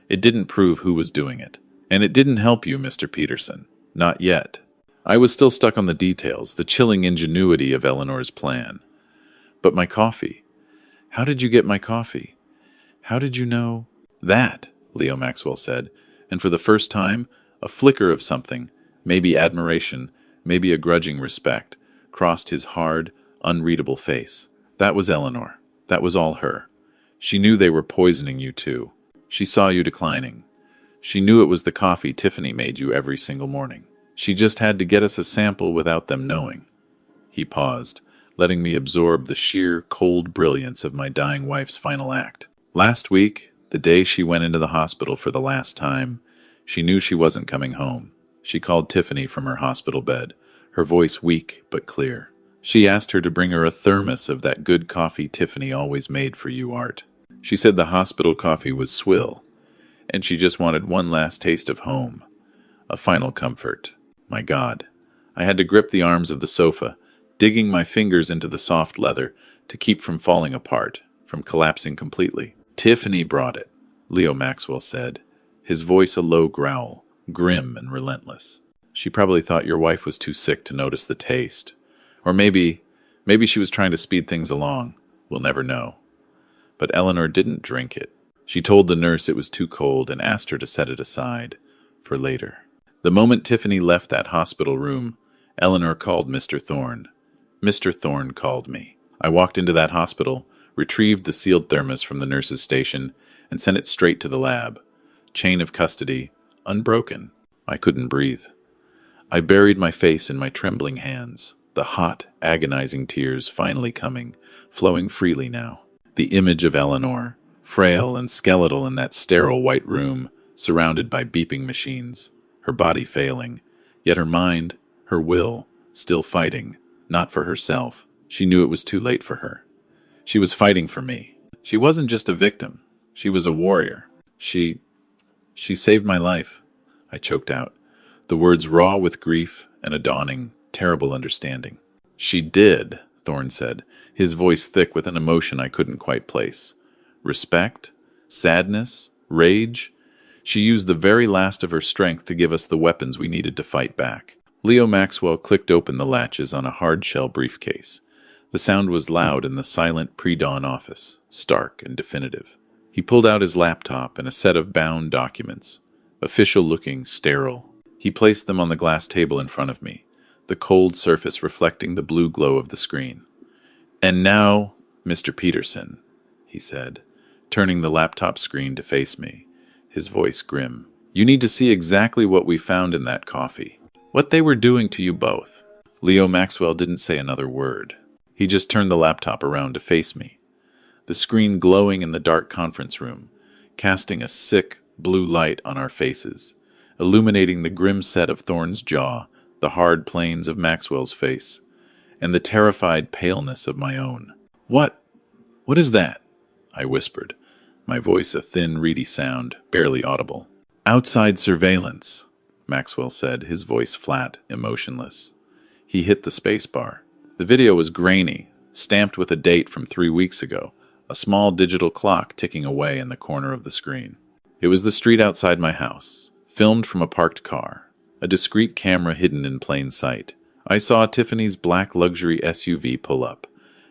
It didn't prove who was doing it. And it didn't help you, Mr. Peterson. Not yet." I was still stuck on the details, the chilling ingenuity of Eleanor's plan. "But my coffee. How did you get my coffee? How did you know—" "That," Leo Maxwell said, and for the first time, a flicker of something, maybe admiration, maybe a grudging respect, crossed his hard, unreadable face. "That was Eleanor. That was all her. She knew they were poisoning you too. She saw you declining. She knew it was the coffee Tiffany made you every single morning. She just had to get us a sample without them knowing." He paused, letting me absorb the sheer, cold brilliance of my dying wife's final act. "Last week, the day she went into the hospital for the last time, she knew she wasn't coming home. She called Tiffany from her hospital bed, her voice weak but clear. She asked her to bring her a thermos of that good coffee Tiffany always made for you, Art. She said the hospital coffee was swill, and she just wanted one last taste of home, a final comfort. My God, I had to grip the arms of the sofa, digging my fingers into the soft leather to keep from falling apart, from collapsing completely. "Tiffany brought it," Leo Maxwell said, his voice a low growl, grim and relentless. "She probably thought your wife was too sick to notice the taste. Or maybe she was trying to speed things along. We'll never know. But Eleanor didn't drink it. She told the nurse it was too cold and asked her to set it aside for later. The moment Tiffany left that hospital room, Eleanor called Mr. Thorne. Mr. Thorne called me. I walked into that hospital, retrieved the sealed thermos from the nurse's station, and sent it straight to the lab. Chain of custody, unbroken. I couldn't breathe. I buried my face in my trembling hands, the hot, agonizing tears finally coming, flowing freely now. The image of Eleanor, frail and skeletal in that sterile white room, surrounded by beeping machines, her body failing, yet her mind, her will, still fighting, not for herself. She knew it was too late for her. She was fighting for me. She wasn't just a victim. She was a warrior. She saved my life, I choked out, the words raw with grief and a dawning, terrible understanding. "She did," Thorne said, his voice thick with an emotion I couldn't quite place. Respect? Sadness? Rage? She used the very last of her strength to give us the weapons we needed to fight back. Leo Maxwell clicked open the latches on a hard-shell briefcase. The sound was loud in the silent pre-dawn office, stark and definitive. He pulled out his laptop and a set of bound documents, official-looking, sterile. He placed them on the glass table in front of me, the cold surface reflecting the blue glow of the screen. "And now, Mr. Peterson," he said, turning the laptop screen to face me, his voice grim. "You need to see exactly what we found in that coffee. What they were doing to you both." Leo Maxwell didn't say another word. He just turned the laptop around to face me, the screen glowing in the dark conference room, casting a sick blue light on our faces, illuminating the grim set of Thorne's jaw, the hard planes of Maxwell's face, and the terrified paleness of my own. What is that?" I whispered, my voice a thin, reedy sound, barely audible. "Outside surveillance," Maxwell said, his voice flat, emotionless. He hit the space bar. The video was grainy, stamped with a date from 3 weeks ago, a small digital clock ticking away in the corner of the screen. It was the street outside my house, filmed from a parked car, a discreet camera hidden in plain sight. I saw Tiffany's black luxury SUV pull up,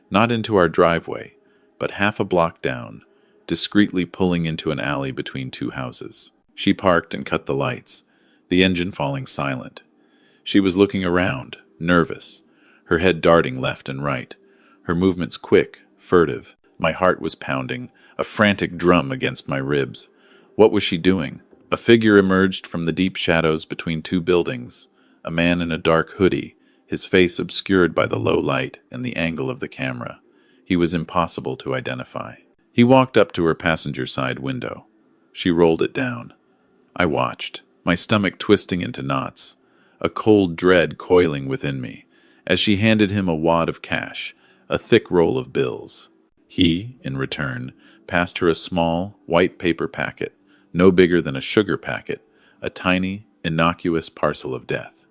not into our driveway, but half a block down, discreetly pulling into an alley between two houses. She parked and cut the lights, the engine falling silent. She was looking around, nervous, her head darting left and right, her movements quick, furtive. My heart was pounding, a frantic drum against my ribs. What was she doing? A figure emerged from the deep shadows between two buildings, a man in a dark hoodie, his face obscured by the low light and the angle of the camera. He was impossible to identify. He walked up to her passenger side window. She rolled it down. I watched, my stomach twisting into knots. a cold dread coiling within me, as she handed him a wad of cash, a thick roll of bills. He, in return, passed her a small, white paper packet, no bigger than a sugar packet, a tiny, innocuous parcel of death.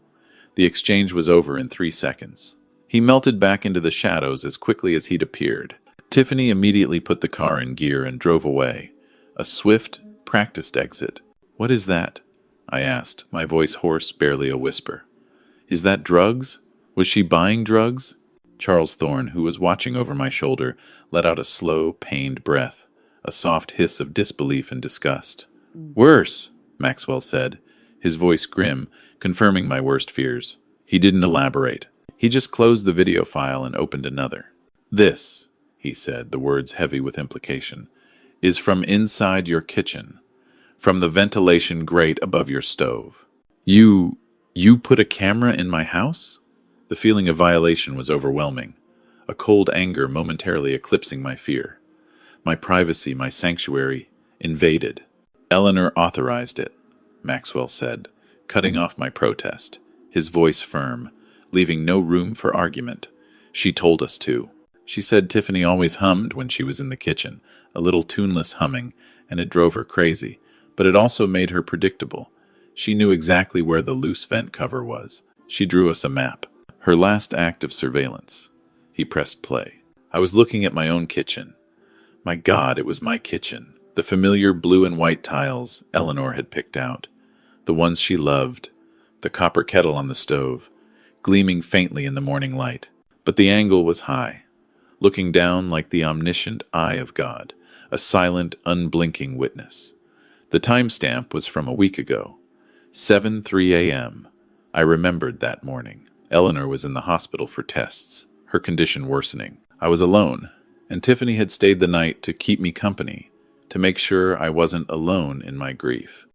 The exchange was over in 3 seconds. He melted back into the shadows as quickly as he'd appeared. Tiffany immediately put the car in gear and drove away. A swift, practiced exit. "What is that?" I asked, my voice hoarse, barely a whisper. "Is that drugs? Was she buying drugs?" Charles Thorne, who was watching over my shoulder, let out a slow, pained breath, a soft hiss of disbelief and disgust. "Worse," Maxwell said, his voice grim, confirming my worst fears. He didn't elaborate. He just closed the video file and opened another. "This," he said, the words heavy with implication, "is from inside your kitchen, from the ventilation grate above your stove. You put a camera in my house?" The feeling of violation was overwhelming, a cold anger momentarily eclipsing my fear. My privacy, my sanctuary, invaded. "Eleanor authorized it," Maxwell said, cutting off my protest, his voice firm, leaving no room for argument. "She told us to." She said Tiffany always hummed when she was in the kitchen, a little tuneless humming, and it drove her crazy, but it also made her predictable. She knew exactly where the loose vent cover was. She drew us a map. Her last act of surveillance. He pressed play. I was looking at my own kitchen. My God, it was my kitchen. The familiar blue and white tiles Eleanor had picked out. The ones she loved. The copper kettle on the stove, gleaming faintly in the morning light. But the angle was high, looking down like the omniscient eye of God, a silent, unblinking witness. The timestamp was from a week ago. 7:03 a.m. I remembered that morning. Eleanor was in the hospital for tests, her condition worsening. I was alone, and Tiffany had stayed the night to keep me company, to make sure I wasn't alone in my grief.